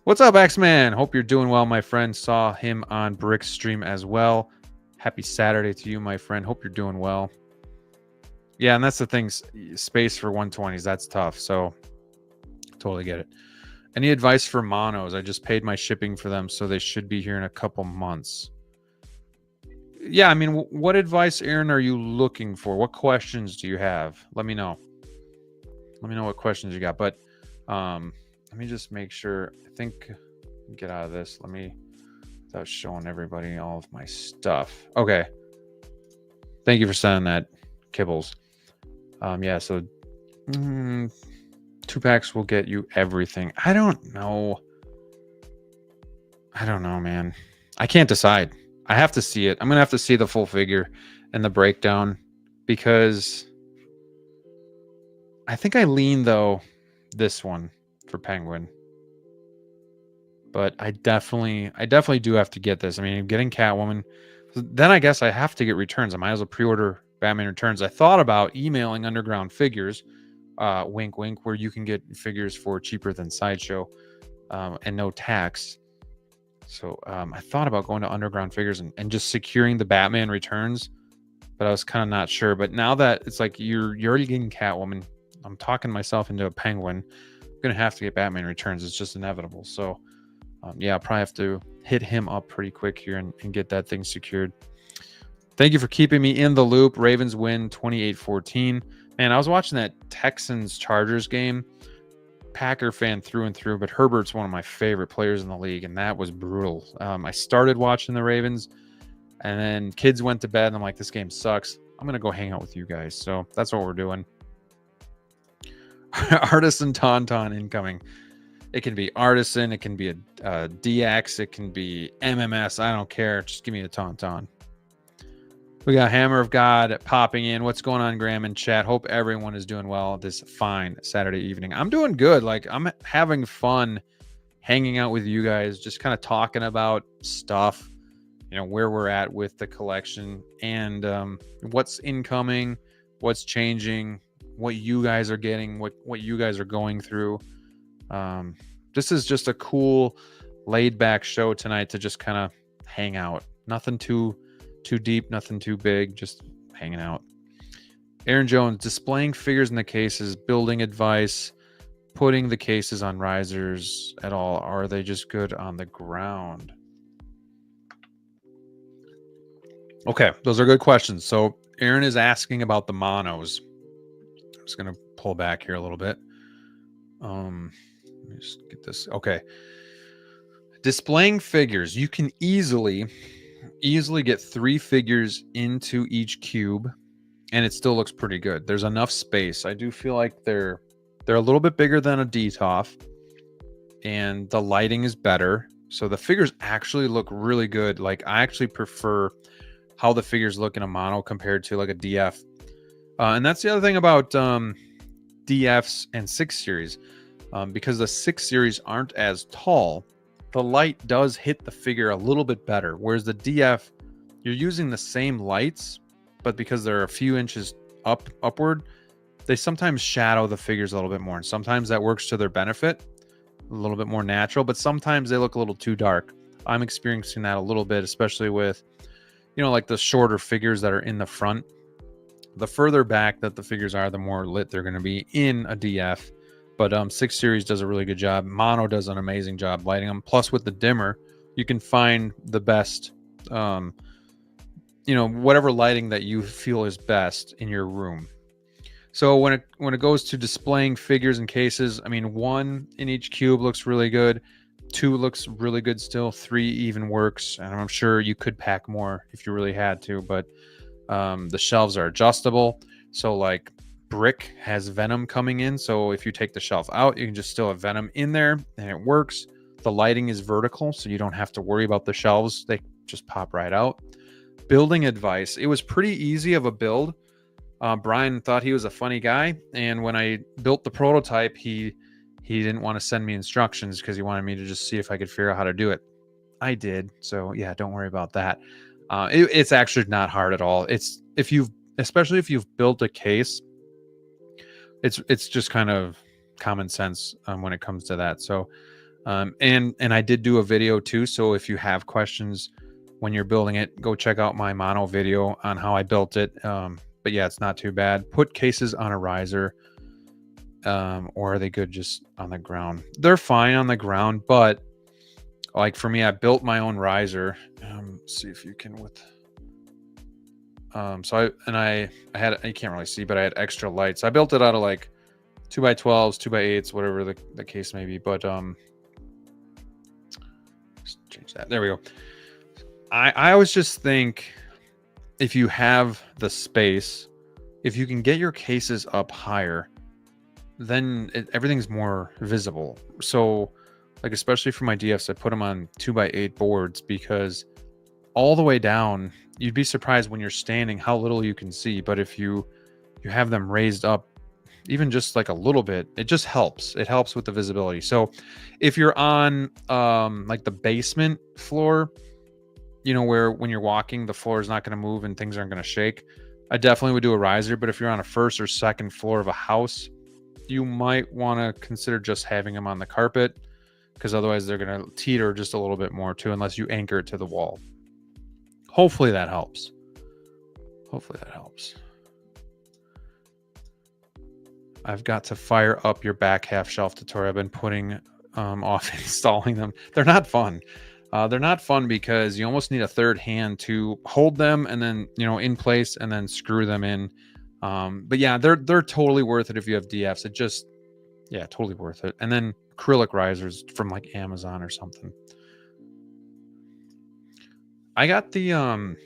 What's up, X-Man? Hope you're doing well, my friend. Saw him on Brick's stream as well. Happy Saturday to you, my friend. Hope you're doing well. Yeah, and that's the thing. Space for 120s, that's tough. So totally get it. Any advice for monos? I just paid my shipping for them, so they should be here in a couple months. Yeah, I mean, what advice, Aaron, are you looking for? What questions do you have? Let me know. Let me know what questions you got. But let me just make sure. I think get out of this. Without showing everybody all of my stuff. Okay. Thank you for sending that, Kibbles. Yeah, so 2 packs will get you everything. I don't know, man. I can't decide. I have to see it. I'm going to have to see the full figure and the breakdown, because I think I lean, though, this one for Penguin. But I definitely do have to get this. I mean, getting Catwoman, then I guess I have to get returns. I might as well pre-order Batman Returns. I thought about emailing Underground Figures, wink, wink, where you can get figures for cheaper than Sideshow and no tax. So I thought about going to Underground Figures and just securing the Batman Returns, but I was kind of not sure. But now that it's like you're already getting Catwoman, I'm talking myself into a Penguin. I'm going to have to get Batman Returns. It's just inevitable. So yeah, I'll probably have to hit him up pretty quick here and get that thing secured. Thank you for keeping me in the loop. Ravens win 28-14. Man, I was watching that Texans-Chargers game. Packer fan through and through, but Herbert's one of my favorite players in the league, and that was brutal. I started watching the Ravens, and then kids went to bed, and I'm like, this game sucks. I'm going to go hang out with you guys. So that's what we're doing. Artisan Tauntaun incoming. It can be Artisan. It can be a DX. It can be MMS. I don't care. Just give me a Tauntaun. We got Hammer of God popping in. What's going on, Graham, in chat? Hope everyone is doing well this fine Saturday evening. I'm doing good. Like, I'm having fun hanging out with you guys, just kind of talking about stuff. where we're at with the collection and what's incoming, what's changing, what you guys are getting, what you guys are going through. This is just a cool laid back show tonight to just kind of hang out. Nothing too deep, nothing too big, just hanging out. Aaron Jones, displaying figures in the cases, building advice, putting the cases on risers at all. Are they just good on the ground? Okay, those are good questions. So Aaron is asking about the monos. I'm just going to pull back here a little bit. Let me just get this. Okay. Displaying figures. You can easily get 3 figures into each cube, and it still looks pretty good. There's enough space. I do feel like they're a little bit bigger than a DTOF, and the lighting is better. So the figures actually look really good. Like, I actually prefer how the figures look in a mono compared to like a DF. And that's the other thing about DFs and 6 series. Because the 6 series aren't as tall, the light does hit the figure a little bit better. Whereas the DF, you're using the same lights, but because they're a few inches upward, they sometimes shadow the figures a little bit more. And sometimes that works to their benefit, a little bit more natural, but sometimes they look a little too dark. I'm experiencing that a little bit, especially with, like the shorter figures that are in the front. The further back that the figures are, the more lit they're going to be in a DF. But 6 series does a really good job. Mono does an amazing job lighting them. Plus, with the dimmer, you can find the best, whatever lighting that you feel is best in your room. So when it goes to displaying figures and cases, I mean, 1 in each cube looks really good. 2 looks really good still. 3 even works. And I'm sure you could pack more if you really had to. But the shelves are adjustable. So like, Brick has Venom coming in, so if you take the shelf out, you can just still have Venom in there, and it works. The lighting is vertical, so you don't have to worry about the shelves. They just pop right out. Building advice. It was pretty easy of a build. Brian thought he was a funny guy, and when I built the prototype, he didn't want to send me instructions because he wanted me to just see if I could figure out how to do it. I did, so yeah, don't worry about that. It's actually not hard at all. Especially if you've built a case, it's just kind of common sense when it comes to that. So, and I did do a video too. So if you have questions when you're building it, go check out my mono video on how I built it. But yeah, it's not too bad. Put cases on a riser, or are they good just on the ground? They're fine on the ground, but like for me, I built my own riser. See if you can with. So I had, you can't really see, but I had extra lights. I built it out of like 2x12s, 2x8s, whatever the case may be. But just change that. There we go. I always just think if you have the space, if you can get your cases up higher, then everything's more visible. So like, especially for my DFs, I put them on 2x8 boards because all the way down, you'd be surprised when you're standing how little you can see. But if you have them raised up even just like a little bit, it just helps. It helps with the visibility. So if you're on like the basement floor, where when you're walking, the floor is not going to move and things aren't going to shake, I definitely would do a riser. But if you're on a first or second floor of a house, you might want to consider just having them on the carpet, because otherwise they're going to teeter just a little bit more too, unless you anchor it to the wall. Hopefully that helps. I've got to fire up your back half shelf tutorial. I've been putting off installing them. They're not fun. They're not fun because you almost need a third hand to hold them and then, in place and then screw them in. But yeah, they're totally worth it if you have DFs. Totally worth it. And then acrylic risers from like Amazon or something. I got the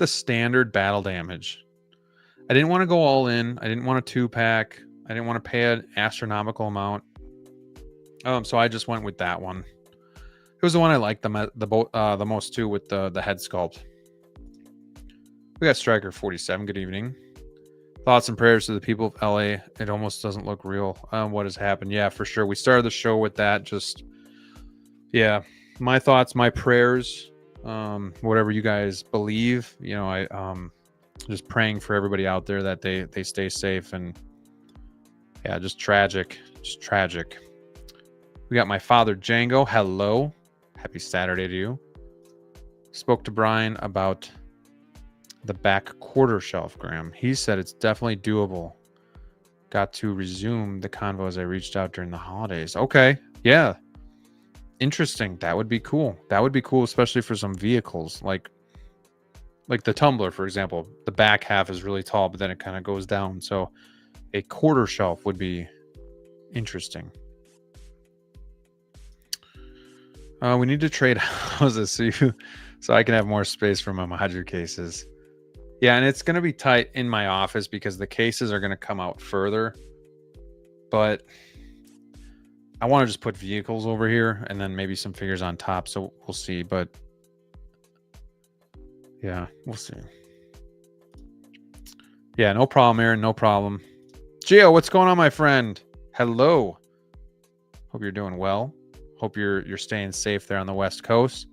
standard battle damage. I didn't want to go all in. I didn't want a 2-pack. I didn't want to pay an astronomical amount. So I just went with that one. It was the one I liked the most too, with the head sculpt. We got Striker 47. Good evening. Thoughts and prayers to the people of LA. It almost doesn't look real. What has happened? Yeah, for sure. We started the show with that. My thoughts, my prayers. whatever you guys believe. I just praying for everybody out there that they stay safe. And yeah, just tragic. We got my father Django. Hello, happy Saturday to you. Spoke to Brian about the back quarter shelf, Graham. He said it's definitely doable. Got to resume the convo as I reached out during the holidays. Okay, yeah, interesting. That would be cool. Especially for some vehicles like the Tumbler, for example. The back half is really tall, but then it kind of goes down. So a quarter shelf would be interesting. We need to trade houses so I can have more space for my modular cases. Yeah, and it's going to be tight in my office because the cases are going to come out further. But I want to just put vehicles over here and then maybe some figures on top. So we'll see. But yeah, we'll see. Yeah, no problem, Aaron. No problem. Gio, what's going on, my friend? Hello. Hope you're doing well. Hope you're staying safe there on the West Coast.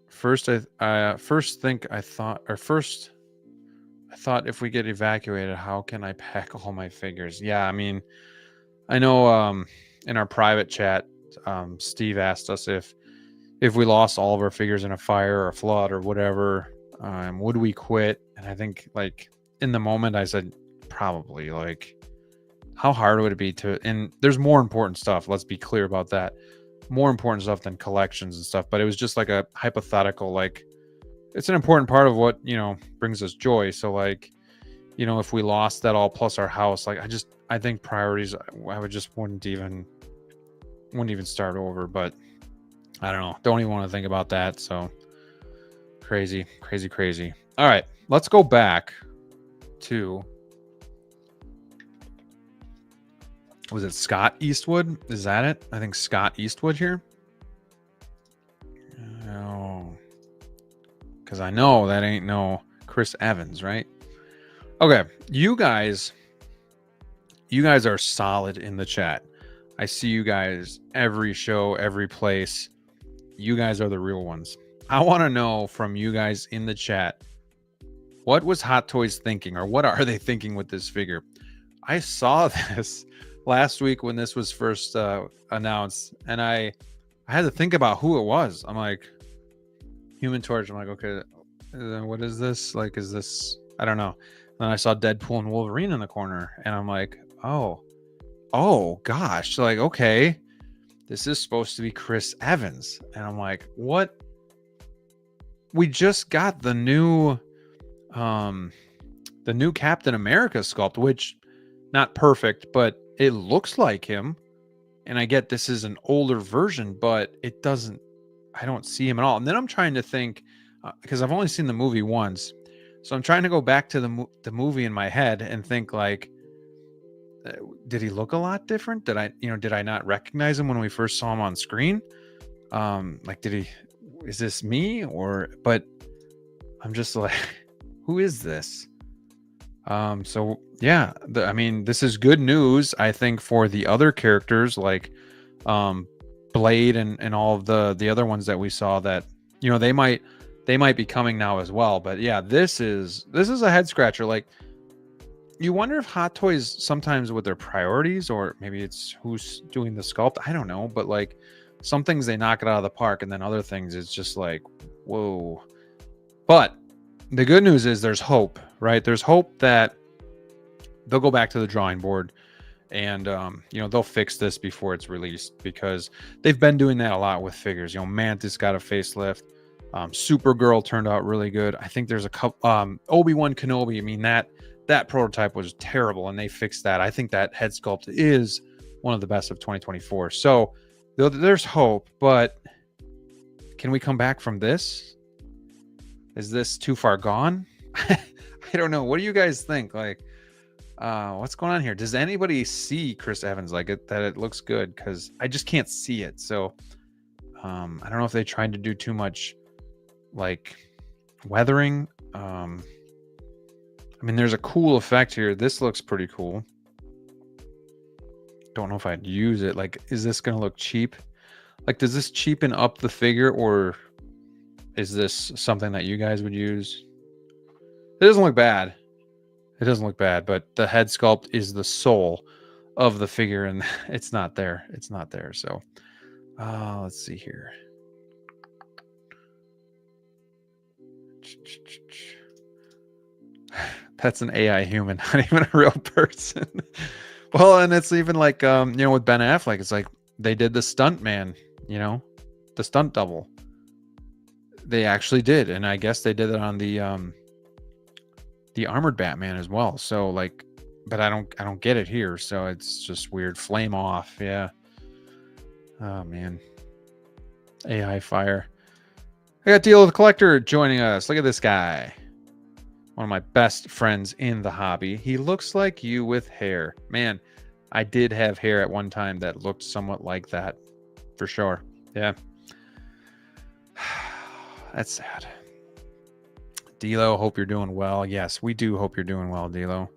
First, I thought if we get evacuated, how can I pack all my figures? Yeah, I mean, I know in our private chat, Steve asked us if we lost all of our figures in a fire or a flood or whatever, would we quit? And I think like in the moment I said probably. Like, how hard would it be to? And there's more important stuff. Let's be clear about that. More important stuff than collections and stuff. But it was just like a hypothetical. Like, it's an important part of what brings us joy. So like, if we lost that all plus our house, like I think priorities. I would just wouldn't even start over. But I don't know. Don't even want to think about that. So crazy. All right, let's go back to. Was it Scott Eastwood? Is that it? I think Scott Eastwood here. Oh, because I know that ain't no Chris Evans, right? Okay, you guys are solid in the chat. I see you guys every show, every place. You guys are the real ones. I want to know from you guys in the chat, what was Hot Toys thinking, or what are they thinking with this figure? I saw this last week when this was first announced, and I had to think about who it was. I'm like, Human Torch. I'm like, okay, what is this? Like, is this? I don't know. Then I saw Deadpool and Wolverine in the corner, and I'm like, oh gosh, like, okay, this is supposed to be Chris Evans, and I'm like, what? We just got the new Captain America sculpt, which not perfect, but it looks like him. And I get this is an older version, but it doesn't, I don't see him at all. And then I'm trying to think, because I've only seen the movie once. So I'm trying to go back to the movie in my head and think like, did he look a lot different? Did I not recognize him when we first saw him on screen? Like, is this me but I'm just like, who is this? So yeah, this is good news, I think, for the other characters like Blade and all of the other ones that we saw that they might be coming now as well. But yeah, this is a head scratcher. Like, you wonder if Hot Toys sometimes with their priorities, or maybe it's who's doing the sculpt, I don't know, but like some things they knock it out of the park, and then other things it's just like, whoa. But the good news is there's hope, right? There's hope that they'll go back to the drawing board and they'll fix this before it's released, because they've been doing that a lot with figures. Mantis got a facelift. Supergirl turned out really good. I think there's a couple Obi-Wan Kenobi. I mean, that prototype was terrible, and they fixed that. I think that head sculpt is one of the best of 2024. So there's hope, but can we come back from this? Is this too far gone? I don't know. What do you guys think? Like, what's going on here? Does anybody see Chris Evans like it, that it looks good? Because I just can't see it. So I don't know if they tried to do too much like weathering. I mean, there's a cool effect here. This looks pretty cool. don't know if I'd use it. Like, is this gonna look cheap? Like, does this cheapen up the figure, or is this something that you guys would use? It doesn't look bad. It doesn't look bad, but the head sculpt is the soul of the figure, and it's not there. It's not there. So, let's see here. That's an AI human, not even a real person. Well, and it's even like, with Ben Affleck, it's like they did the stunt man, the stunt double. They actually did, and I guess they did it on the armored Batman as well. So like, but I don't get it here. So it's just weird. Flame off, yeah. Oh man, AI fire. I got DLO The Collector joining us. Look at this guy. One of my best friends in the hobby. He looks like you with hair. Man, I did have hair at one time that looked somewhat like that. For sure. Yeah. That's sad. DLO, hope you're doing well. Yes, we do hope you're doing well, DLO.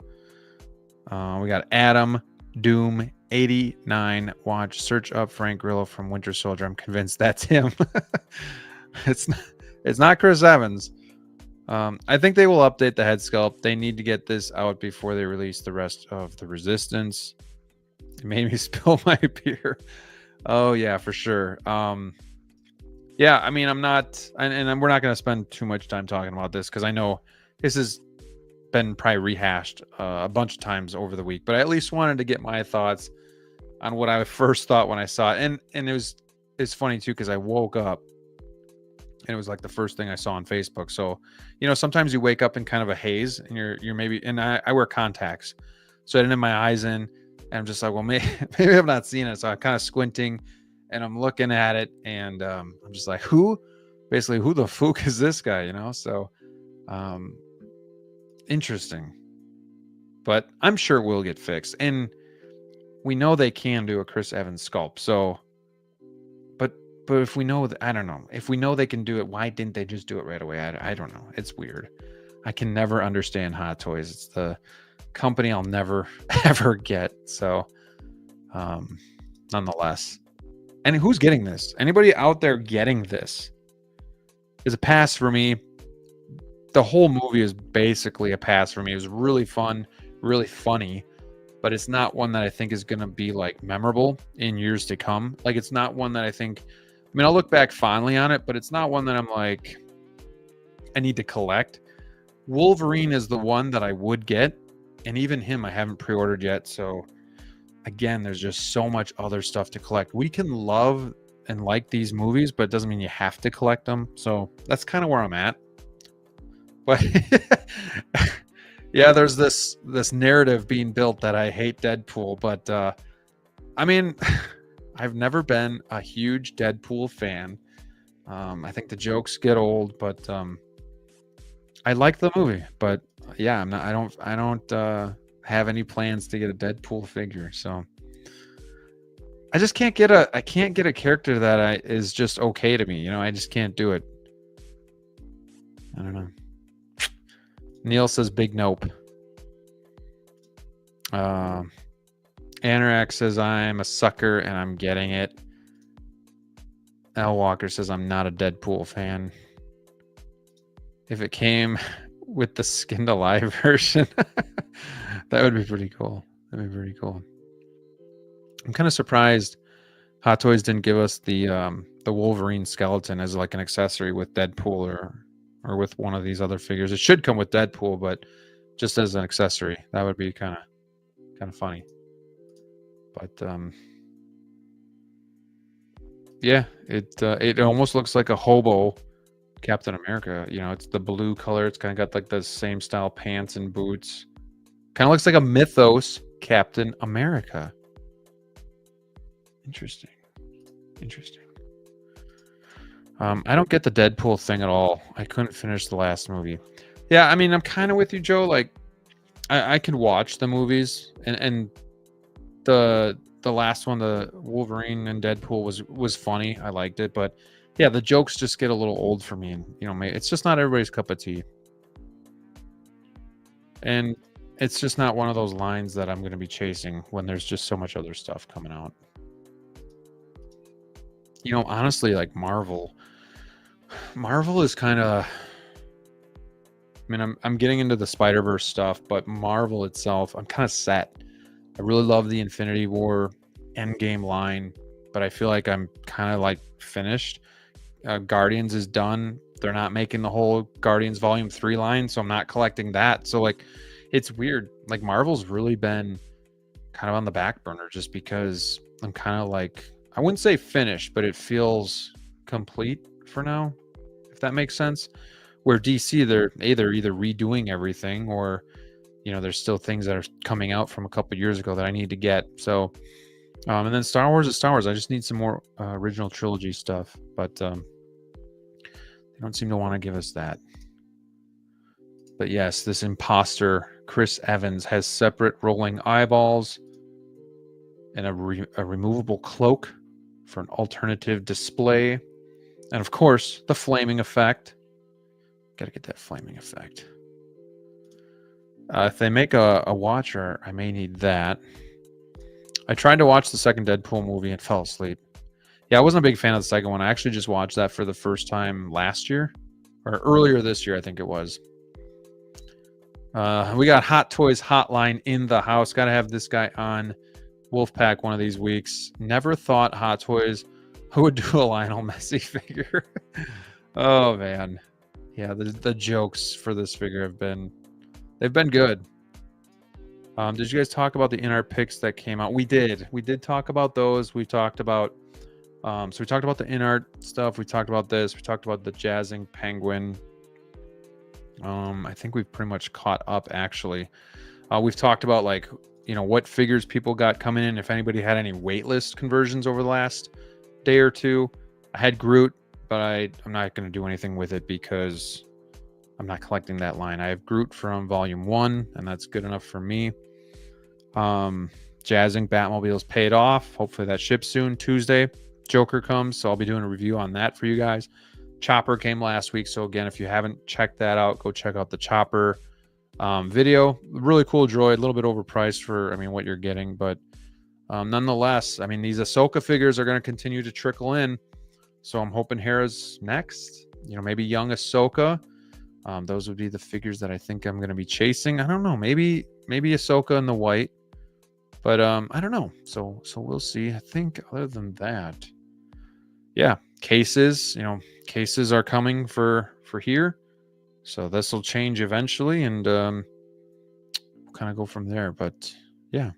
We got Adam Doom 89. Watch, search up Frank Grillo from Winter Soldier. I'm convinced that's him. It's not Chris Evans. I think they will update the head sculpt. They need to get this out before they release the rest of the Resistance. It made me spill my beer. Oh yeah, for sure. Yeah, I mean, I'm not, and we're not going to spend too much time talking about this because I know this has been probably rehashed a bunch of times over the week, but I at least wanted to get my thoughts on what I first thought when I saw it. And it's funny too, because I woke up and it was like the first thing I saw on Facebook. So, sometimes you wake up in kind of a haze and you're maybe, and I wear contacts. So I didn't have my eyes in, and I'm just like, well, maybe I've not seen it. So I'm kind of squinting and I'm looking at it, and I'm just like, who the fuck is this guy? So interesting, but I'm sure it will get fixed. And we know they can do a Chris Evans sculpt. So, but if we know that, I don't know, if we know they can do it, why didn't they just do it right away? I don't know. It's weird. I can never understand Hot Toys. It's the company I'll never ever get. So, nonetheless. And who's getting this? Anybody out there getting this? Is a pass for me. The whole movie is basically a pass for me. It was really fun, really funny, but it's not one that I think is going to be like memorable in years to come. Like, it's not one that I think, I'll look back fondly on it, but it's not one that I'm like, I need to collect. Wolverine is the one that I would get, and even him I haven't pre-ordered yet. So again, there's just so much other stuff to collect. We can love and like these movies, but it doesn't mean you have to collect them. So that's kind of where I'm at. But yeah, there's this narrative being built that I hate Deadpool, but I've never been a huge Deadpool fan. I think the jokes get old, but I like the movie. But yeah, I don't have any plans to get a Deadpool figure. So I just can't get a character that is just okay to me. I just can't do it. I don't know. Neil says big nope. Anorak says I'm a sucker and I'm getting it. Al Walker says I'm not a Deadpool fan. If it came with the skinned alive version, that would be pretty cool. That'd be pretty cool. I'm kind of surprised Hot Toys didn't give us the Wolverine skeleton as like an accessory with Deadpool or with one of these other figures. It should come with Deadpool, but just as an accessory, that would be kind of funny. But yeah, it almost looks like a hobo Captain America. It's the blue color. It's kind of got like the same style pants and boots. Kind of looks like a Mythos Captain America. Interesting. I don't get the Deadpool thing at all. I couldn't finish the last movie. Yeah, I'm kind of with you, Joe. Like, I could watch the movies, and the last one, the Wolverine and Deadpool was funny. I liked it, but yeah, the jokes just get a little old for me, and it's just not everybody's cup of tea. And it's just not one of those lines that I'm going to be chasing when there's just so much other stuff coming out. You know, honestly, like Marvel is kind of, I mean, I'm getting into the Spider-Verse stuff, but Marvel itself, I'm kind of set. I really love the Infinity War Endgame line, but I feel like I'm kind of like finished. Guardians is done. They're not making the whole Guardians Volume 3 line, so I'm not collecting that. So like, it's weird. Like Marvel's really been kind of on the back burner just because I'm kind of like, I wouldn't say finished, but it feels complete for now, if that makes sense. Where DC, they're either redoing everything, or you know, there's still things that are coming out from a couple years ago that I need to get. So and then Star Wars is Star Wars. I just need some more original trilogy stuff, but they don't seem to want to give us that. But yes, this imposter Chris Evans has separate rolling eyeballs and a removable cloak for an alternative display, and of course the flaming effect. Gotta get that flaming effect. If they make a watcher, I may need that. I tried to watch the second Deadpool movie and fell asleep. Yeah, I wasn't a big fan of the second one. I actually just watched that for the first time last year, or earlier this year, I think it was. We got Hot Toys Hotline in the house. Got to have this guy on Wolfpack one of these weeks. Never thought Hot Toys would do a Lionel Messi figure. Oh, man. Yeah, the jokes for this figure they've been good. Did you guys talk about the Inart picks that came out? We did talk about those. We talked about so we talked about the Inart stuff. We talked about this. We talked about the JazzInc Penguin. I think we've pretty much caught up actually. We've talked about like, you know, what figures people got coming in, if anybody had any waitlist conversions over the last day or two. I had Groot, but I'm not going to do anything with it because I'm not collecting that line. I have Groot from Volume 1, and that's good enough for me. JazzInc Batmobile's paid off. Hopefully that ships soon. Tuesday, Joker comes, so I'll be doing a review on that for you guys. Chopper came last week, so again, if you haven't checked that out, go check out the Chopper video. Really cool droid, a little bit overpriced for, I mean, what you're getting, but nonetheless, I mean, these Ahsoka figures are going to continue to trickle in, so I'm hoping Hera's next. You know, maybe young Ahsoka. Those would be the figures that I think I'm going to be chasing. I don't know, maybe Ahsoka in the white, but I don't know. So we'll see. I think other than that, yeah, cases. You know, cases are coming for here, so this will change eventually, and we'll kind of go from there. But yeah,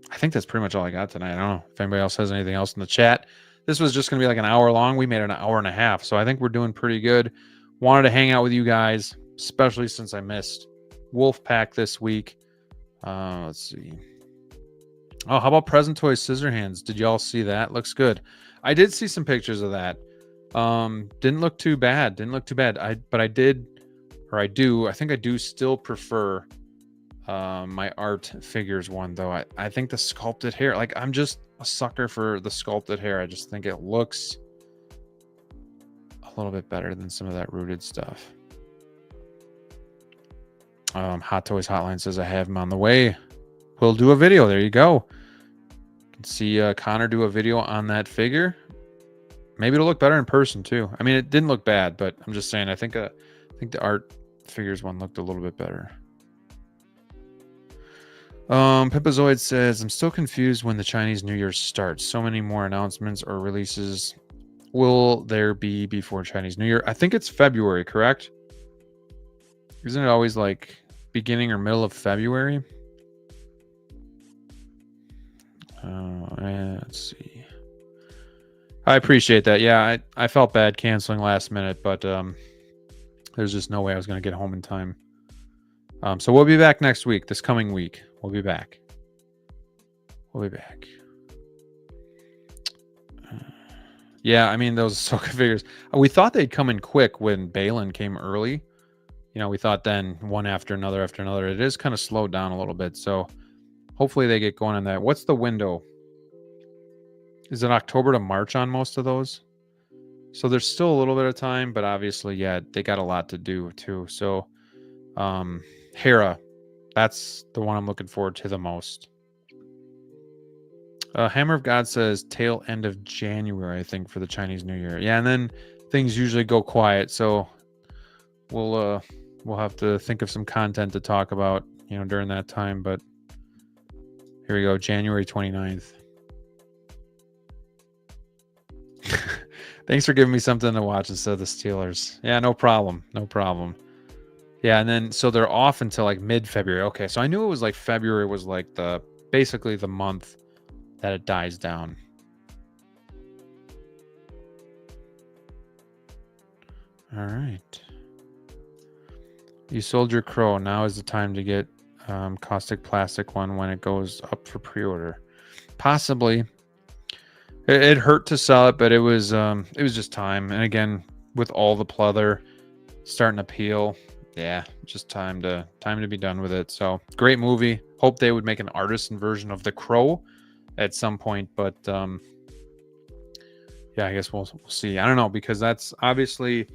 I think that's pretty much all I got tonight. I don't know if anybody else has anything else in the chat. This was just going to be like an hour long. We made it an hour and a half, so I think we're doing pretty good. Wanted to hang out with you guys, especially since I missed Wolfpack this week. Let's see. Oh, how about Present Toys Scissorhands? Did y'all see that? Looks good. I did see some pictures of that. Didn't look too bad. I think I do still prefer my art figures one, though. I think the sculpted hair, like, I'm just a sucker for the sculpted hair. I just think it looks a little bit better than some of that rooted stuff. Hot Toys Hotline says I have him on the way. We'll do a video. There you go. You can see Connor do a video on that figure. Maybe it'll look better in person too. I mean, it didn't look bad, but I'm just saying, I think the art figures one looked a little bit better. Pimpazoid says, I'm still confused when the Chinese New Year starts. So many more announcements or releases will there be before Chinese New Year? I think it's February, correct? Isn't it always like beginning or middle of February? Let's see. I appreciate that. Yeah, I felt bad canceling last minute, but there's just no way I was going to get home in time. So we'll be back next week, this coming week. We'll be back. Yeah, I mean, those Ahsoka figures, we thought they'd come in quick when Balin came early. You know, we thought then one after another. It is kind of slowed down a little bit. So hopefully they get going on that. What's the window? Is it October to March on most of those? So there's still a little bit of time, but obviously, yeah, they got a lot to do too. So Hera, That's the one I'm looking forward to the most. Hammer of God says tail end of January, I think, for the Chinese New Year. Yeah, and then things usually go quiet, so we'll have to think of some content to talk about, during that time. But here we go, January 29th. Thanks for giving me something to watch instead of the Steelers. Yeah, no problem. No problem. Yeah, and then so they're off until like mid-February. Okay, so I knew it was like February was like basically the month that it dies down. All right. You sold your crow. Now is the time to get caustic plastic one when it goes up for pre-order. Possibly. It hurt to sell it, but it was just time. And again, with all the pleather starting to peel, yeah, just time to be done with it. So great movie. Hope they would make an artisan version of The Crow at some point, but yeah, I guess we'll see. I don't know, because that's obviously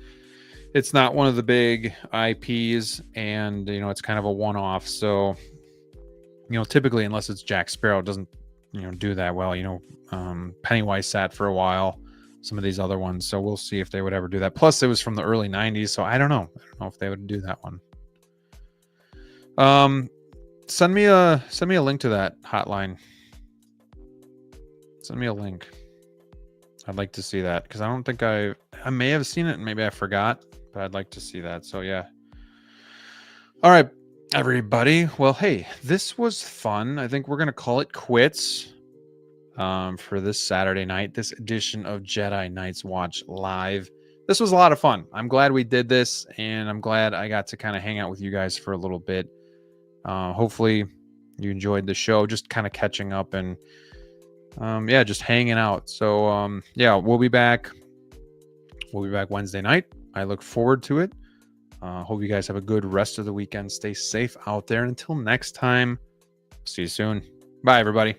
it's not one of the big IPs, and it's kind of a one-off. So typically, unless it's Jack Sparrow, it doesn't do that well. Pennywise sat for a while, some of these other ones, so we'll see if they would ever do that. Plus it was from the early 90s, so I don't know if they would do that one. Send me a link to that hotline. Send me a link. I'd like to see that, because I don't think I may have seen it and maybe I forgot, but I'd like to see that. So yeah. All right, everybody. Well, hey, this was fun. I think we're gonna call it quits for this Saturday night, this edition of Jedi Knights Watch Live. This was a lot of fun. I'm glad we did this, and I'm glad I got to kind of hang out with you guys for a little bit. Hopefully you enjoyed the show, just kind of catching up and yeah, just hanging out. So yeah, we'll be back Wednesday night. I look forward to it. Hope you guys have a good rest of the weekend. Stay safe out there. Until next time, see you soon. Bye, everybody.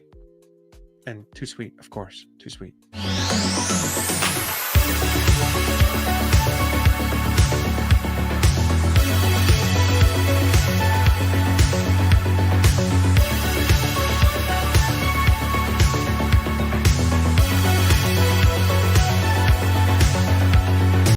And too sweet, of course. Too sweet.